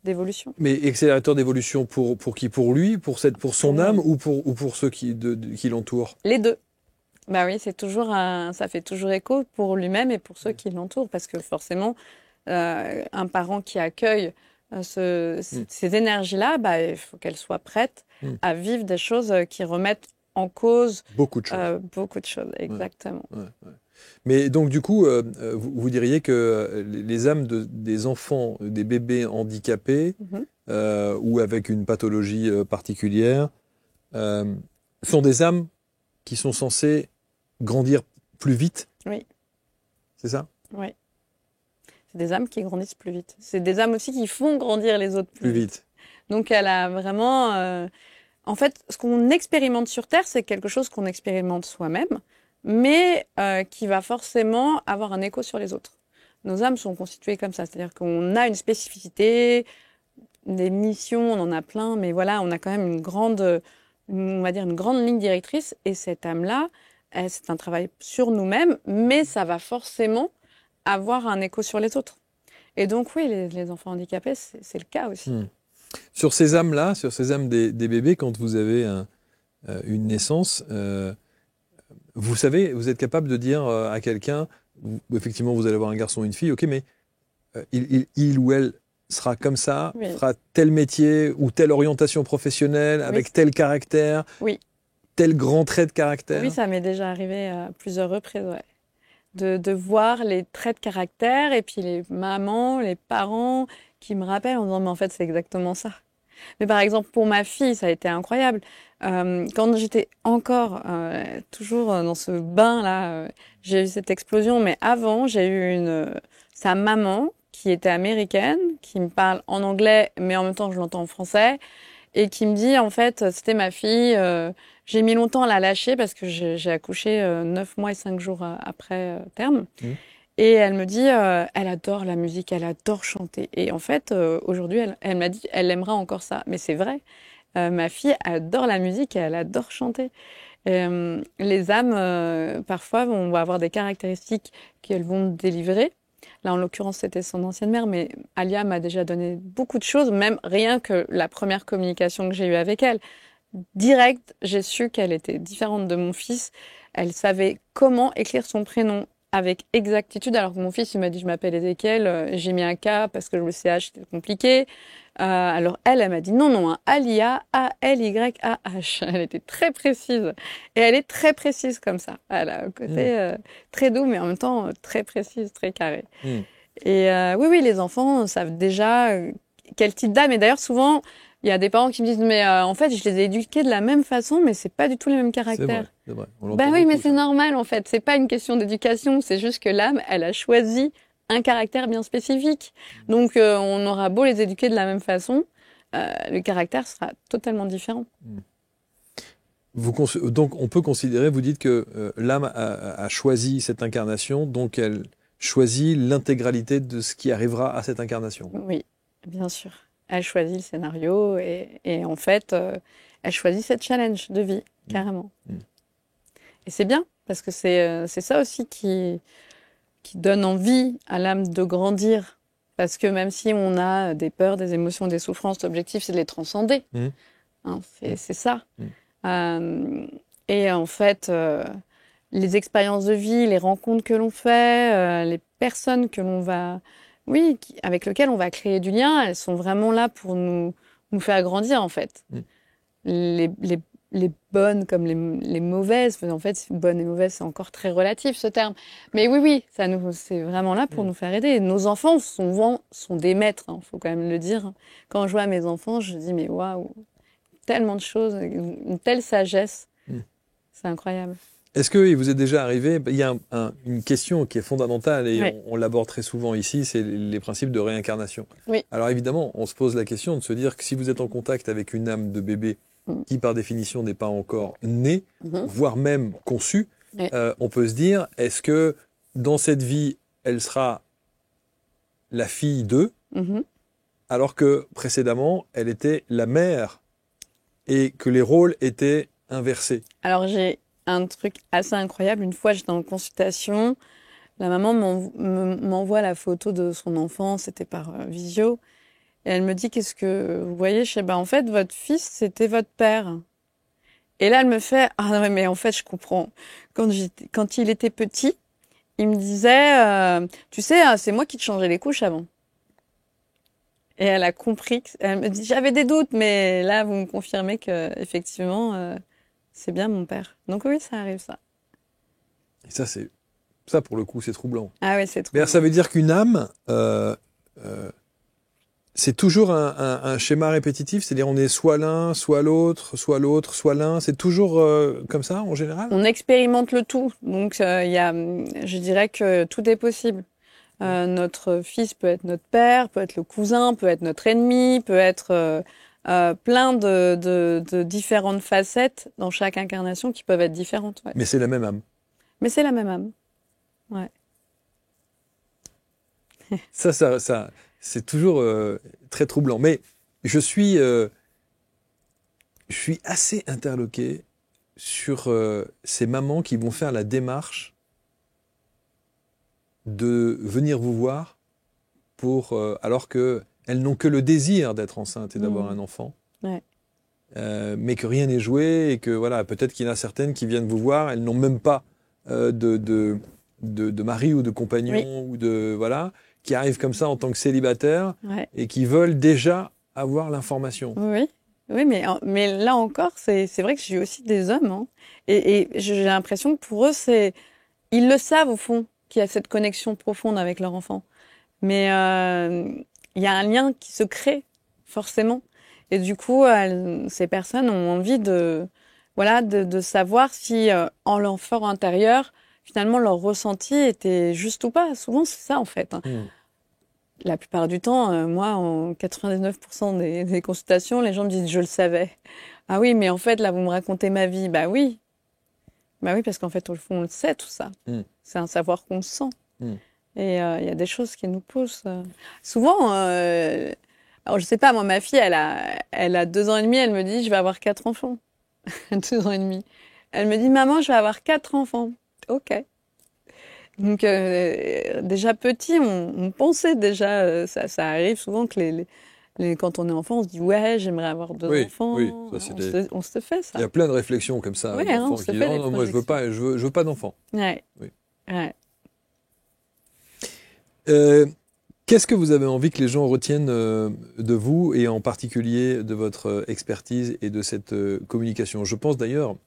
d'évolution. Mais accélérateur d'évolution pour qui? Pour lui, pour son âme ou pour ceux qui l'entourent? Les deux. Bah oui, ça fait toujours écho pour lui-même et pour ceux qui l'entourent, parce que forcément, un parent qui accueille ces énergies-là, bah, il faut qu'elle soit prête à vivre des choses qui remettent en cause beaucoup de choses. Beaucoup de choses, exactement. Ouais. Mais donc du coup, vous diriez que les âmes des enfants, des bébés handicapés ou avec une pathologie particulière sont des âmes qui sont censées grandir plus vite? Oui. C'est ça? Oui. C'est des âmes qui grandissent plus vite. C'est des âmes aussi qui font grandir les autres plus vite. Donc elle a vraiment... En fait, ce qu'on expérimente sur Terre, c'est quelque chose qu'on expérimente soi-même, mais qui va forcément avoir un écho sur les autres. Nos âmes sont constituées comme ça, c'est-à-dire qu'on a une spécificité, des missions, on en a plein, mais voilà, on a quand même une grande ligne directrice, et cette âme-là, c'est un travail sur nous-mêmes, mais ça va forcément avoir un écho sur les autres. Et donc oui, les enfants handicapés, c'est le cas aussi. Sur ces âmes-là, sur ces âmes des bébés, quand vous avez une naissance, vous savez, vous êtes capable de dire à quelqu'un, effectivement vous allez avoir un garçon ou une fille, ok, mais il ou elle sera comme ça, fera tel métier ou telle orientation professionnelle, avec tel caractère, tel grand trait de caractère. Oui, ça m'est déjà arrivé à plusieurs reprises, de voir les traits de caractère et puis les mamans, les parents qui me rappellent en disant mais en fait c'est exactement ça. Mais par exemple pour ma fille ça a été incroyable. Quand j'étais encore toujours dans ce bain là, j'ai eu cette explosion. Mais avant j'ai eu sa maman qui était américaine, qui me parle en anglais mais en même temps je l'entends en français et qui me dit en fait c'était ma fille. J'ai mis longtemps à la lâcher parce que j'ai accouché 9 mois et 5 jours après terme. Et elle me dit, elle adore la musique, elle adore chanter. Et en fait, aujourd'hui, elle m'a dit, elle aimera encore ça. Mais c'est vrai, ma fille adore la musique et elle adore chanter. Les âmes, parfois, vont avoir des caractéristiques qu'elles vont délivrer. Là, en l'occurrence, c'était son ancienne mère, mais Alia m'a déjà donné beaucoup de choses, même rien que la première communication que j'ai eue avec elle. Direct, j'ai su qu'elle était différente de mon fils. Elle savait comment écrire son prénom avec exactitude, alors que mon fils, il m'a dit, je m'appelle Ézéchiel, j'ai mis un K parce que le CH, c'était compliqué. Alors elle m'a dit non, un Alia, A-L-Y-A-H. Elle était très précise. Et elle est très précise comme ça. Elle a un côté très doux, mais en même temps très précise, très carré. Et oui, les enfants savent déjà quel type d'âme. Et d'ailleurs, souvent, il y a des parents qui me disent, mais en fait, je les ai éduqués de la même façon, mais c'est pas du tout les mêmes caractères. C'est vrai. Ben oui, mais c'est normal, en fait. C'est pas une question d'éducation. C'est juste que l'âme, elle a choisi un caractère bien spécifique. Donc, on aura beau les éduquer de la même façon, le caractère sera totalement différent. Donc, on peut considérer, vous dites que l'âme a choisi cette incarnation, donc elle choisit l'intégralité de ce qui arrivera à cette incarnation. Oui, bien sûr. Elle choisit le scénario et en fait, elle choisit cette challenge de vie, carrément. Et c'est bien, parce que c'est ça aussi qui donne envie à l'âme de grandir. Parce que même si on a des peurs, des émotions, des souffrances, l'objectif, c'est de les transcender. Hein, c'est ça. Et en fait, les expériences de vie, les rencontres que l'on fait, les personnes que l'on va... Oui, avec lesquelles on va créer du lien, elles sont vraiment là pour nous faire grandir, en fait. Les bonnes comme les mauvaises, en fait, bonnes et mauvaises, c'est encore très relatif, ce terme. Mais oui, c'est vraiment là pour nous faire aider. Et nos enfants, souvent, sont des maîtres, faut quand même le dire. Quand je vois mes enfants, je dis, mais waouh, tellement de choses, une telle sagesse. C'est incroyable. Est-ce qu'il vous est déjà arrivé, il y a une question qui est fondamentale et on l'aborde très souvent ici, c'est les principes de réincarnation. Oui. Alors évidemment, on se pose la question de se dire que si vous êtes en contact avec une âme de bébé qui par définition n'est pas encore née, voire même conçue, on peut se dire, est-ce que dans cette vie, elle sera la fille d'eux, alors que précédemment, elle était la mère et que les rôles étaient inversés? Alors j'ai un truc assez incroyable. Une fois, j'étais en consultation. La maman m'envoie la photo de son enfant. C'était par visio. Et elle me dit, qu'est-ce que vous voyez? Je sais, en fait, votre fils, c'était votre père. Et là, elle me fait, ah non, mais en fait, je comprends. Quand il était petit, il me disait, tu sais, c'est moi qui te changeais les couches avant. Et elle a compris. Elle me dit, j'avais des doutes, mais là, vous me confirmez que effectivement, c'est bien mon père. Donc oui, ça arrive, ça. Et ça pour le coup, c'est troublant. Ah oui, c'est troublant. Mais ça veut dire qu'une âme, c'est toujours un schéma répétitif, c'est-à-dire on est soit l'un, soit l'autre, soit l'un. C'est toujours comme ça en général. On expérimente le tout. Donc je dirais que tout est possible. Notre fils peut être notre père, peut être le cousin, peut être notre ennemi, peut être plein de différentes facettes dans chaque incarnation qui peuvent être différentes. Ouais. Mais c'est la même âme. Mais c'est la même âme. Ouais. Ça, c'est toujours très troublant. Mais je suis assez interloqué sur ces mamans qui vont faire la démarche de venir vous voir alors que elles n'ont que le désir d'être enceintes et d'avoir un enfant, mais que rien n'est joué et que voilà, peut-être qu'il y en a certaines qui viennent vous voir, elles n'ont même pas de mari ou de compagnon ou de voilà, qui arrivent comme ça en tant que célibataires et qui veulent déjà avoir l'information. Oui, mais là encore, c'est vrai que j'ai aussi des hommes, hein, et j'ai l'impression que pour eux, ils le savent au fond qu'il y a cette connexion profonde avec leur enfant, mais il y a un lien qui se crée forcément, et du coup, ces personnes ont envie de savoir si en leur fort intérieur, finalement, leur ressenti était juste ou pas. Souvent, c'est ça en fait. Hein. La plupart du temps, moi, en 99% des consultations, les gens me disent « je le savais ». Ah oui, mais en fait, là, vous me racontez ma vie. Bah oui, parce qu'en fait, au fond, on le sait tout ça. C'est un savoir qu'on sent. Et il y a des choses qui nous poussent. Souvent, alors je sais pas, moi, ma fille, elle a 2 ans et demi, elle me dit « je vais avoir 4 enfants ». 2 ans et demi. Elle me dit « maman, je vais avoir 4 enfants ». Ok. Donc déjà petit, on pensait déjà, ça arrive souvent que Quand on est enfant, on se dit ouais, j'aimerais avoir 2 enfants. Oui, ça, c'est On se fait ça. Il y a plein de réflexions comme ça. Ouais, d'enfants on se qui disent, fait des non, moi je veux pas, je veux pas d'enfants. Ouais. Oui. Ouais. Qu'est-ce que vous avez envie que les gens retiennent de vous et en particulier de votre expertise et de cette communication? Je pense d'ailleurs,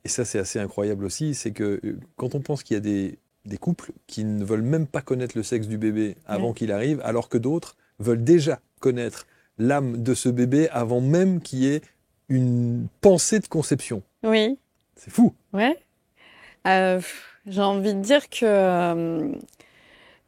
et ça c'est assez incroyable aussi, c'est que quand on pense qu'il y a des couples qui ne veulent même pas connaître le sexe du bébé avant qu'il arrive, alors que d'autres veulent déjà connaître l'âme de ce bébé avant même qu'il y ait une pensée de conception. Oui. C'est fou. Ouais. J'ai envie de dire que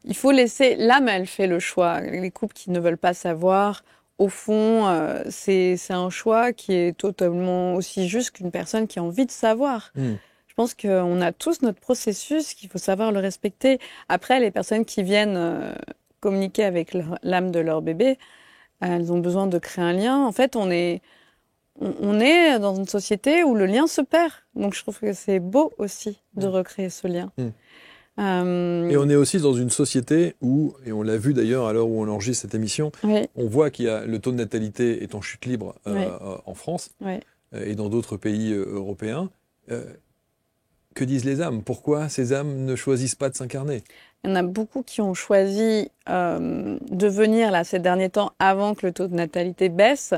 il faut laisser l'âme, elle fait le choix. Les couples qui ne veulent pas savoir, au fond, c'est un choix qui est totalement aussi juste qu'une personne qui a envie de savoir. Je pense qu'on a tous notre processus, qu'il faut savoir le respecter. Après, les personnes qui viennent communiquer avec l'âme de leur bébé, elles ont besoin de créer un lien. En fait, on est dans une société où le lien se perd. Donc, je trouve que c'est beau aussi de recréer ce lien. Et on est aussi dans une société où, et on l'a vu d'ailleurs à l'heure où on enregistre cette émission, on voit qu'il y a le taux de natalité est en chute libre en France et dans d'autres pays européens. Que disent les âmes? Pourquoi ces âmes ne choisissent pas de s'incarner? Il y en a beaucoup qui ont choisi de venir là ces derniers temps avant que le taux de natalité baisse.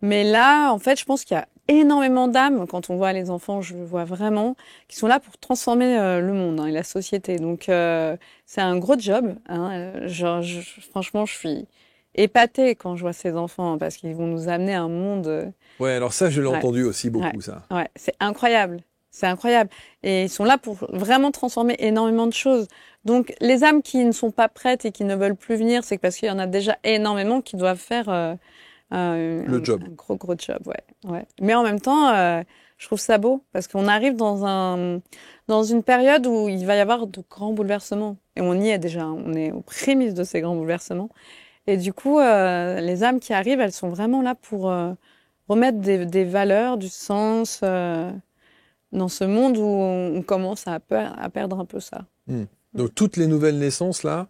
Mais là, en fait, je pense qu'il y a énormément d'âmes. Quand on voit les enfants, je le vois vraiment, qui sont là pour transformer le monde et la société. Donc, c'est un gros job. Franchement, je suis épatée quand je vois ces enfants parce qu'ils vont nous amener à un monde. Ouais, alors ça, je l'ai entendu aussi beaucoup, ça. Ouais, c'est incroyable. C'est incroyable. Et ils sont là pour vraiment transformer énormément de choses. Donc, les âmes qui ne sont pas prêtes et qui ne veulent plus venir, c'est parce qu'il y en a déjà énormément qui doivent faire le job. Un gros job, ouais. Mais en même temps, je trouve ça beau parce qu'on arrive dans une période où il va y avoir de grands bouleversements. Et on y est déjà. On est aux prémices de ces grands bouleversements. Et du coup, les âmes qui arrivent, elles sont vraiment là pour remettre des valeurs, du sens dans ce monde où on commence à perdre un peu ça. Donc toutes les nouvelles naissances là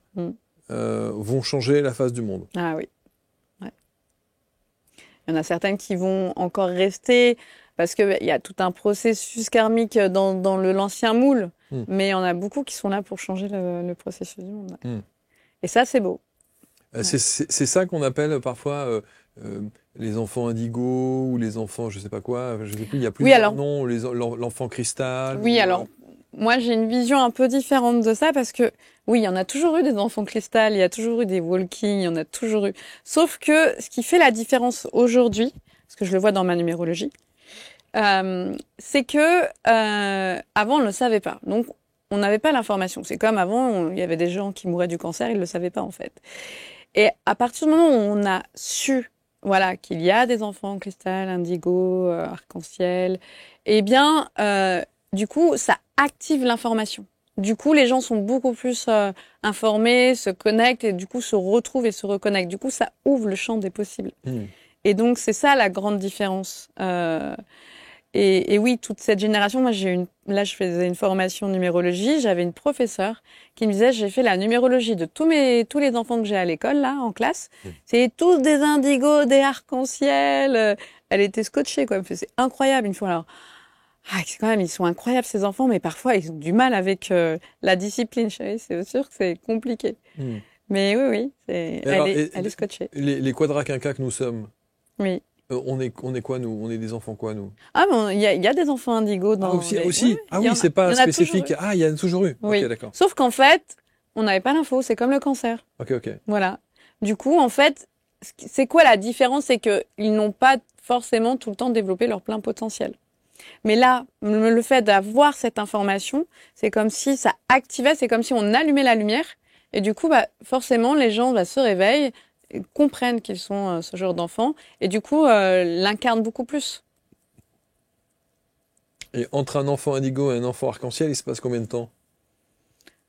vont changer la face du monde. Ah oui. Ouais. Il y en a certaines qui vont encore rester parce que il y a tout un processus karmique dans l'ancien moule, mais il y en a beaucoup qui sont là pour changer le processus du monde. Ouais. Et ça, c'est beau. C'est ça qu'on appelle parfois les enfants indigo ou les enfants je sais pas quoi, je sais plus, il y a plusieurs noms, l'enfant cristal. Oui, alors moi j'ai une vision un peu différente de ça parce que oui, il y en a toujours eu des enfants cristal, il y a toujours eu des walking, il y en a toujours eu. Sauf que ce qui fait la différence aujourd'hui, parce que je le vois dans ma numérologie, c'est que avant on ne le savait pas. Donc on n'avait pas l'information. C'est comme avant, il y avait des gens qui mouraient du cancer, ils ne le savaient pas en fait. Et à partir du moment où on a su, voilà, qu'il y a des enfants en cristal, indigo, arc-en-ciel, eh bien, du coup, ça active l'information. Du coup, les gens sont beaucoup plus informés, se connectent et du coup se retrouvent et se reconnectent. Du coup, ça ouvre le champ des possibles. Et donc, c'est ça la grande différence. Et oui, toute cette génération, moi, là, je faisais une formation en numérologie. J'avais une professeure qui me disait, j'ai fait la numérologie de tous les enfants que j'ai à l'école, là, en classe. C'est tous des indigos, des arcs-en-ciel. Elle était scotchée, quoi. Elle me fait, c'est incroyable. Une fois, alors, c'est quand même, ils sont incroyables, ces enfants, mais parfois, ils ont du mal avec la discipline. C'est sûr que c'est compliqué. Mais oui, elle est scotchée. Les quadraquinquas que nous sommes. Oui. On est quoi, nous? On est des enfants quoi, nous? Ah, bon, il y a des enfants indigos dans... aussi? Oui, ah oui, c'est pas spécifique. Ah, il y en a toujours eu. Oui. Ok, d'accord. Sauf qu'en fait, on n'avait pas l'info. C'est comme le cancer. Ok. Voilà. Du coup, en fait, c'est quoi la différence? C'est qu'ils n'ont pas forcément tout le temps développé leur plein potentiel. Mais là, le fait d'avoir cette information, c'est comme si ça activait, c'est comme si on allumait la lumière. Et du coup, forcément, les gens se réveillent, comprennent qu'ils sont ce genre d'enfants et du coup l'incarnent beaucoup plus. Et entre un enfant indigo et un enfant arc-en-ciel, il se passe combien de temps?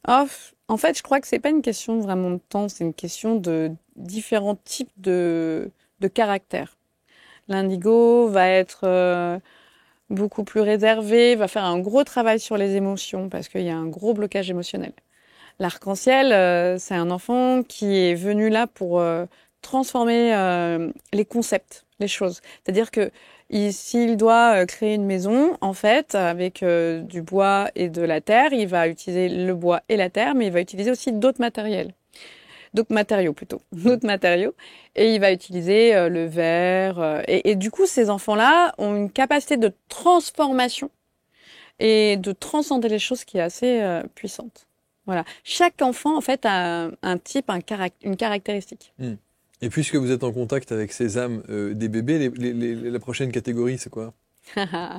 En fait, je crois que c'est pas une question vraiment de temps, c'est une question de différents types de caractères. L'indigo va être beaucoup plus réservé, va faire un gros travail sur les émotions parce qu'il y a un gros blocage émotionnel. L'arc-en-ciel, c'est un enfant qui est venu là pour transformer les concepts, les choses. C'est-à-dire que s'il doit créer une maison, en fait, avec du bois et de la terre, il va utiliser le bois et la terre, mais il va utiliser aussi d'autres matériaux. D'autres matériaux plutôt, d'autres matériaux. Et il va utiliser le verre. Et du coup, ces enfants-là ont une capacité de transformation et de transcender les choses qui est assez puissante. Voilà. Chaque enfant, en fait, a un type, une caractéristique. Et puisque vous êtes en contact avec ces âmes des bébés, la prochaine catégorie, c'est quoi? Ça,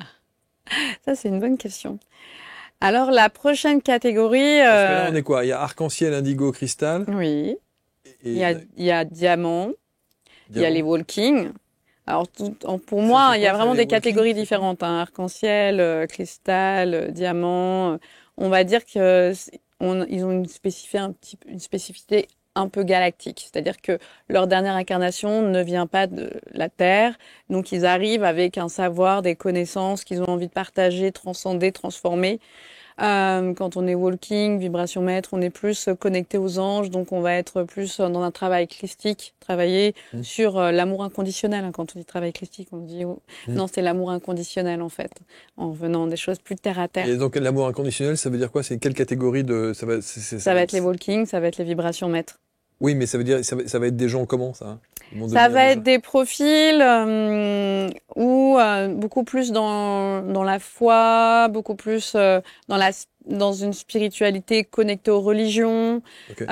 c'est une bonne question. Alors, la prochaine catégorie... Parce que là, on est quoi? Il y a arc-en-ciel, indigo, cristal. Oui. Et Il y a diamant. Il y a les walking. Alors, pour Ça, moi, c'est il y a quoi, vraiment ça, des les walking, catégories c'est quoi? différentes, hein. Arc-en-ciel, cristal, diamant. On va dire que ils ont une spécificité un peu galactique. C'est-à-dire que leur dernière incarnation ne vient pas de la Terre. Donc, ils arrivent avec un savoir, des connaissances qu'ils ont envie de partager, transcender, transformer. Quand on est walking, vibration maître, on est plus connecté aux anges, donc on va être plus dans un travail christique, travailler sur l'amour inconditionnel. Hein. Quand on dit travail christique, on dit non, c'est l'amour inconditionnel en fait, en venant des choses plus terre à terre. Et donc l'amour inconditionnel, ça veut dire quoi? C'est quelle catégorie de ça va Ça va être les walking, ça va être les vibrations maîtres. Oui, mais ça veut dire ça va être des gens comment ça? Ça va être des profils où beaucoup plus dans la foi, beaucoup plus dans une spiritualité connectée aux religions, Okay.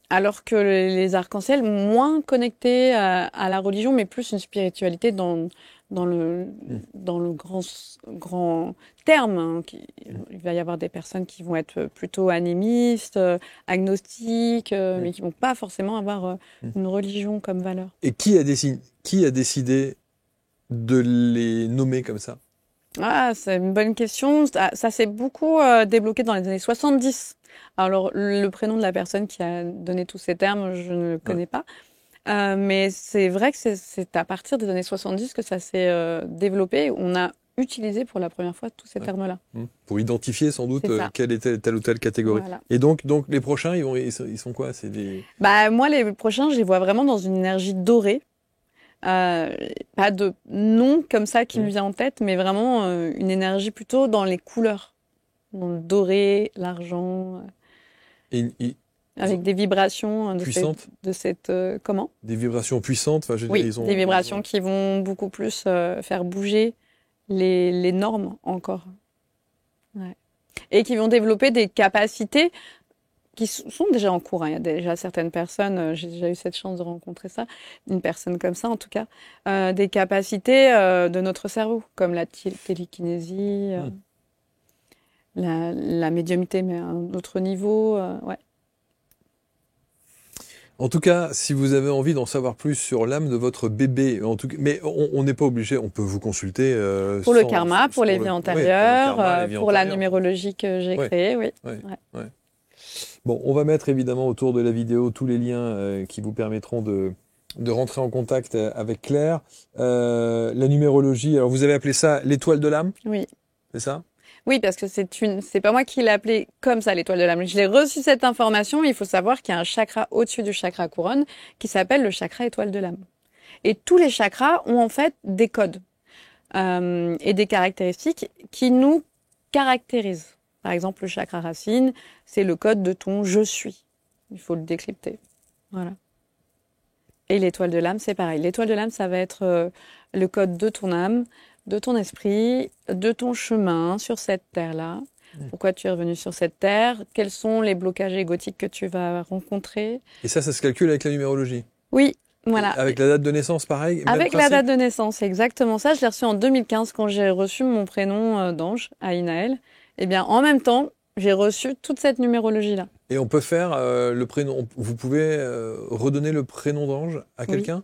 alors que les arcs-en-ciel moins connectés à la religion, mais plus une spiritualité dans le grand terme. Hein, il va y avoir des personnes qui vont être plutôt animistes, agnostiques, mais qui vont pas forcément avoir une religion comme valeur. Et qui a décidé de les nommer comme ça? Ah, c'est une bonne question. Ça s'est beaucoup débloqué dans les années 70. Alors, le prénom de la personne qui a donné tous ces termes, je ne le connais pas. Mais c'est vrai que c'est à partir des années 70 que ça s'est développppé. On a utilisé pour la première fois tous ces termes-là. Pour identifier sans doute quelle était telle ou telle catégorie. Voilà. Et donc les prochains, ils sont quoi? C'est des... Moi, les prochains, je les vois vraiment dans une énergie dorée. Pas de nom comme ça qui me vient en tête, mais vraiment une énergie plutôt dans les couleurs. Dans le doré, l'argent. Avec des vibrations puissantes. Comment? Des vibrations puissantes. Enfin, oui, des vibrations qui vont beaucoup plus faire bouger les normes encore. Ouais. Et qui vont développer des capacités qui sont déjà en cours. Hein. Il y a déjà certaines personnes, j'ai déjà eu cette chance de rencontrer ça, une personne comme ça en tout cas, des capacités de notre cerveau, comme la télékinésie, la médiumnité, mais à un autre niveau. Ouais. En tout cas, si vous avez envie d'en savoir plus sur l'âme de votre bébé, en tout cas, mais on n'est pas obligé, on peut vous consulter pour le karma, pour les vies antérieures, pour la numérologie que j'ai créée, oui. Ouais. Bon, on va mettre évidemment autour de la vidéo tous les liens qui vous permettront de rentrer en contact avec Claire. La numérologie, alors vous avez appelé ça l'étoile de l'âme? Oui. C'est ça? Oui, parce que c'est pas moi qui l'ai appelé comme ça, l'étoile de l'âme. Je l'ai reçu cette information, mais il faut savoir qu'il y a un chakra au-dessus du chakra couronne qui s'appelle le chakra étoile de l'âme. Et tous les chakras ont en fait des codes et des caractéristiques qui nous caractérisent. Par exemple, le chakra racine, c'est le code de ton je suis. Il faut le décrypter. Voilà. Et l'étoile de l'âme, c'est pareil. L'étoile de l'âme, ça va être le code de ton âme, de ton esprit, de ton chemin sur cette terre-là. Pourquoi tu es revenu sur cette terre? Quels sont les blocages égotiques que tu vas rencontrer? Et ça se calcule avec la numérologie? Oui, voilà. Et avec la date de naissance, pareil? Avec la date de naissance, c'est exactement ça. Je l'ai reçu en 2015 quand j'ai reçu mon prénom d'ange, Aïnaël. Eh bien, en même temps, j'ai reçu toute cette numérologie-là. Et on peut faire le prénom... Vous pouvez redonner le prénom d'ange à quelqu'un?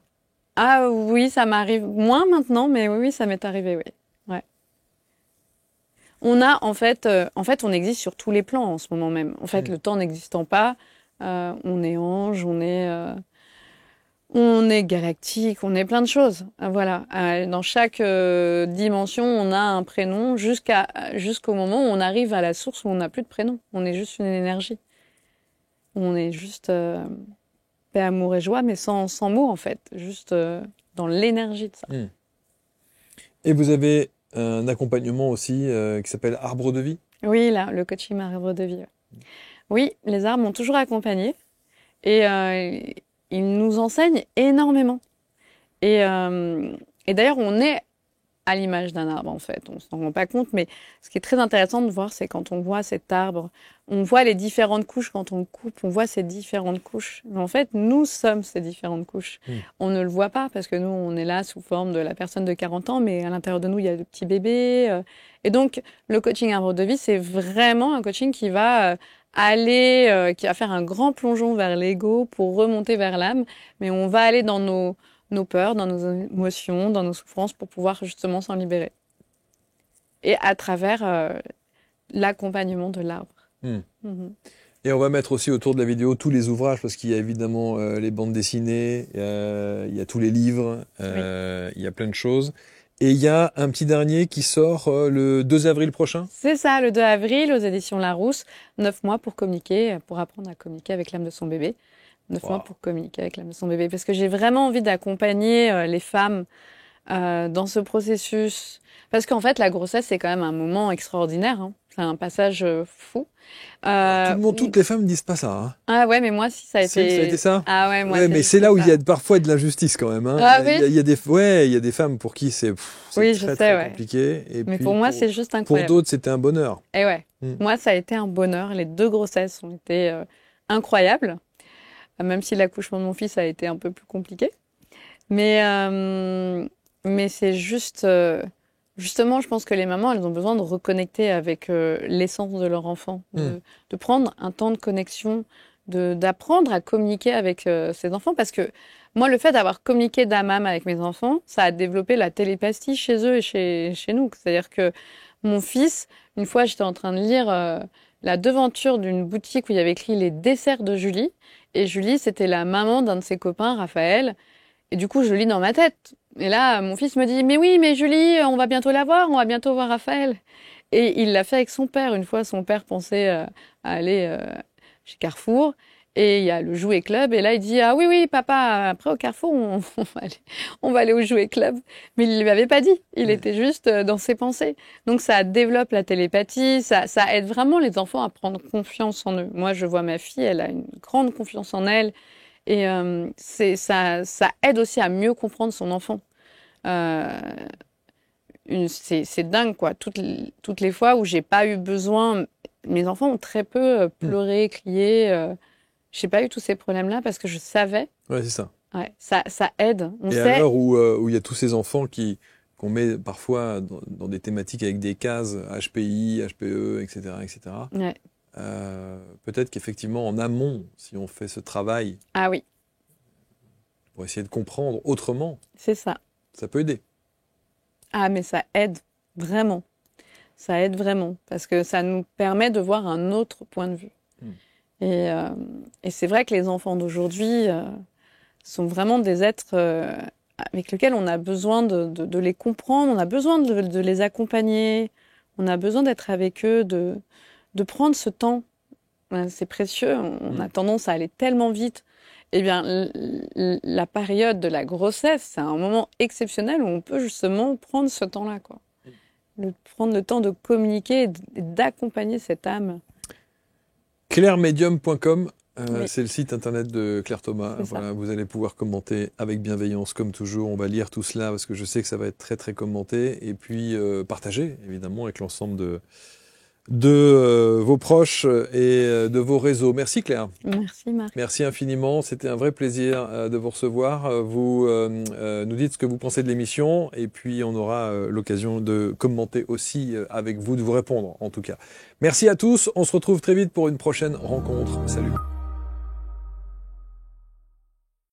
Ah oui, ça m'arrive moins maintenant, mais oui, ça m'est arrivé, oui. Ouais. On a, en fait, on existe sur tous les plans en ce moment même. En fait, le temps n'existant pas, on est ange, on est galactique, on est plein de choses. Voilà. Dans chaque dimension, on a un prénom jusqu'au moment où on arrive à la source où on n'a plus de prénom. On est juste une énergie. On est juste paix, amour et joie, mais sans mots en fait, juste dans l'énergie de ça. Et vous avez un accompagnement aussi qui s'appelle Arbre de vie? Oui, là, le coaching arbre de vie. Ouais. Oui, les arbres m'ont toujours accompagnée et ils nous enseignent énormément. Et d'ailleurs, on est à l'image d'un arbre en fait, on s'en rend pas compte, mais ce qui est très intéressant de voir, c'est quand on voit cet arbre, on voit les différentes couches, quand on le coupe, on voit ces différentes couches. Mais en fait, nous sommes ces différentes couches. On ne le voit pas parce que nous, on est là sous forme de la personne de 40 ans, mais à l'intérieur de nous, il y a le petit bébé. Et donc, le coaching arbre de vie, c'est vraiment un coaching qui va qui va faire un grand plongeon vers l'ego pour remonter vers l'âme, mais on va aller dans nos peurs, dans nos émotions, dans nos souffrances pour pouvoir justement s'en libérer. Et à travers l'accompagnement de l'arbre. Et on va mettre aussi autour de la vidéo tous les ouvrages, parce qu'il y a évidemment les bandes dessinées, il y a tous les livres, il y a plein de choses. Et il y a un petit dernier qui sort le 2 avril prochain? C'est ça, le 2 avril aux éditions Larousse. 9 mois pour communiquer, pour apprendre à communiquer avec l'âme de son bébé. 9 mois pour communiquer avec l'âme de son bébé. Parce que j'ai vraiment envie d'accompagner les femmes dans ce processus. Parce qu'en fait, la grossesse, c'est quand même un moment extraordinaire. Hein. C'est un passage fou. Toutes les femmes ne disent pas ça. Hein. Ah ouais, mais moi, si, ça a été... Ça a été ça? Ah ouais, moi, mais c'est là où il y a parfois de l'injustice quand même. Hein. Ah oui? Il y a des femmes pour qui c'est très compliqué. Et mais puis, pour moi, c'est juste incroyable. Pour d'autres, c'était un bonheur. Et ouais, moi, ça a été un bonheur. Les 2 grossesses ont été incroyables. Même si l'accouchement de mon fils a été un peu plus compliqué. Mais c'est juste... justement, je pense que les mamans, elles ont besoin de reconnecter avec l'essence de leur enfant. De prendre un temps de connexion, d'apprendre à communiquer avec ses enfants. Parce que moi, le fait d'avoir communiqué d'âme avec mes enfants, ça a développé la télépathie chez eux et chez nous. C'est-à-dire que mon fils, une fois, j'étais en train de lire la devanture d'une boutique où il y avait écrit « Les desserts de Julie ». Et Julie, c'était la maman d'un de ses copains, Raphaël. Et du coup, je le lis dans ma tête. Et là, mon fils me dit « Mais oui, mais Julie, on va bientôt la voir, on va bientôt voir Raphaël ». Et il l'a fait avec son père. Une fois, son père pensait à aller chez Carrefour. Et il y a le Jouet Club. Et là, il dit « Ah oui, oui, papa, après au Carrefour, on va aller au Jouet Club ». Mais il ne lui avait pas dit. Il était juste dans ses pensées. Donc, ça développe la télépathie. Ça aide vraiment les enfants à prendre confiance en eux. Moi, je vois ma fille, elle a une grande confiance en elle. Et ça aide aussi à mieux comprendre son enfant. C'est dingue, quoi. Toutes les fois où j'ai pas eu besoin... Mes enfants ont très peu pleuré, crié... J'ai pas eu tous ces problèmes-là parce que je savais. Ouais, c'est ça. Ouais, ça aide. On et sait... à l'heure où il y a tous ces enfants qu'on met parfois dans des thématiques avec des cases HPI, HPE, etc., etc. Ouais. Peut-être qu'effectivement, en amont, si on fait ce travail, pour essayer de comprendre autrement, c'est ça. Ça peut aider. Ah, mais ça aide vraiment. Ça aide vraiment parce que ça nous permet de voir un autre point de vue. Et c'est vrai que les enfants d'aujourd'hui sont vraiment des êtres avec lesquels on a besoin de les comprendre, on a besoin de les accompagner, on a besoin d'être avec eux, de prendre ce temps. C'est précieux, on a tendance à aller tellement vite. Eh bien, la période de la grossesse, c'est un moment exceptionnel où on peut justement prendre ce temps-là, quoi. Prendre le temps de communiquer et d'accompagner cette âme. clairemedium.com, c'est le site internet de Claire Thomas. Voilà, vous allez pouvoir commenter avec bienveillance, comme toujours. On va lire tout cela parce que je sais que ça va être très très commenté. Et puis partager, évidemment, avec l'ensemble de vos proches et de vos réseaux. Merci Claire. Merci Marc. Merci infiniment. C'était un vrai plaisir de vous recevoir. Vous nous dites ce que vous pensez de l'émission et puis on aura l'occasion de commenter aussi avec vous, de vous répondre en tout cas. Merci à tous. On se retrouve très vite pour une prochaine rencontre. Salut.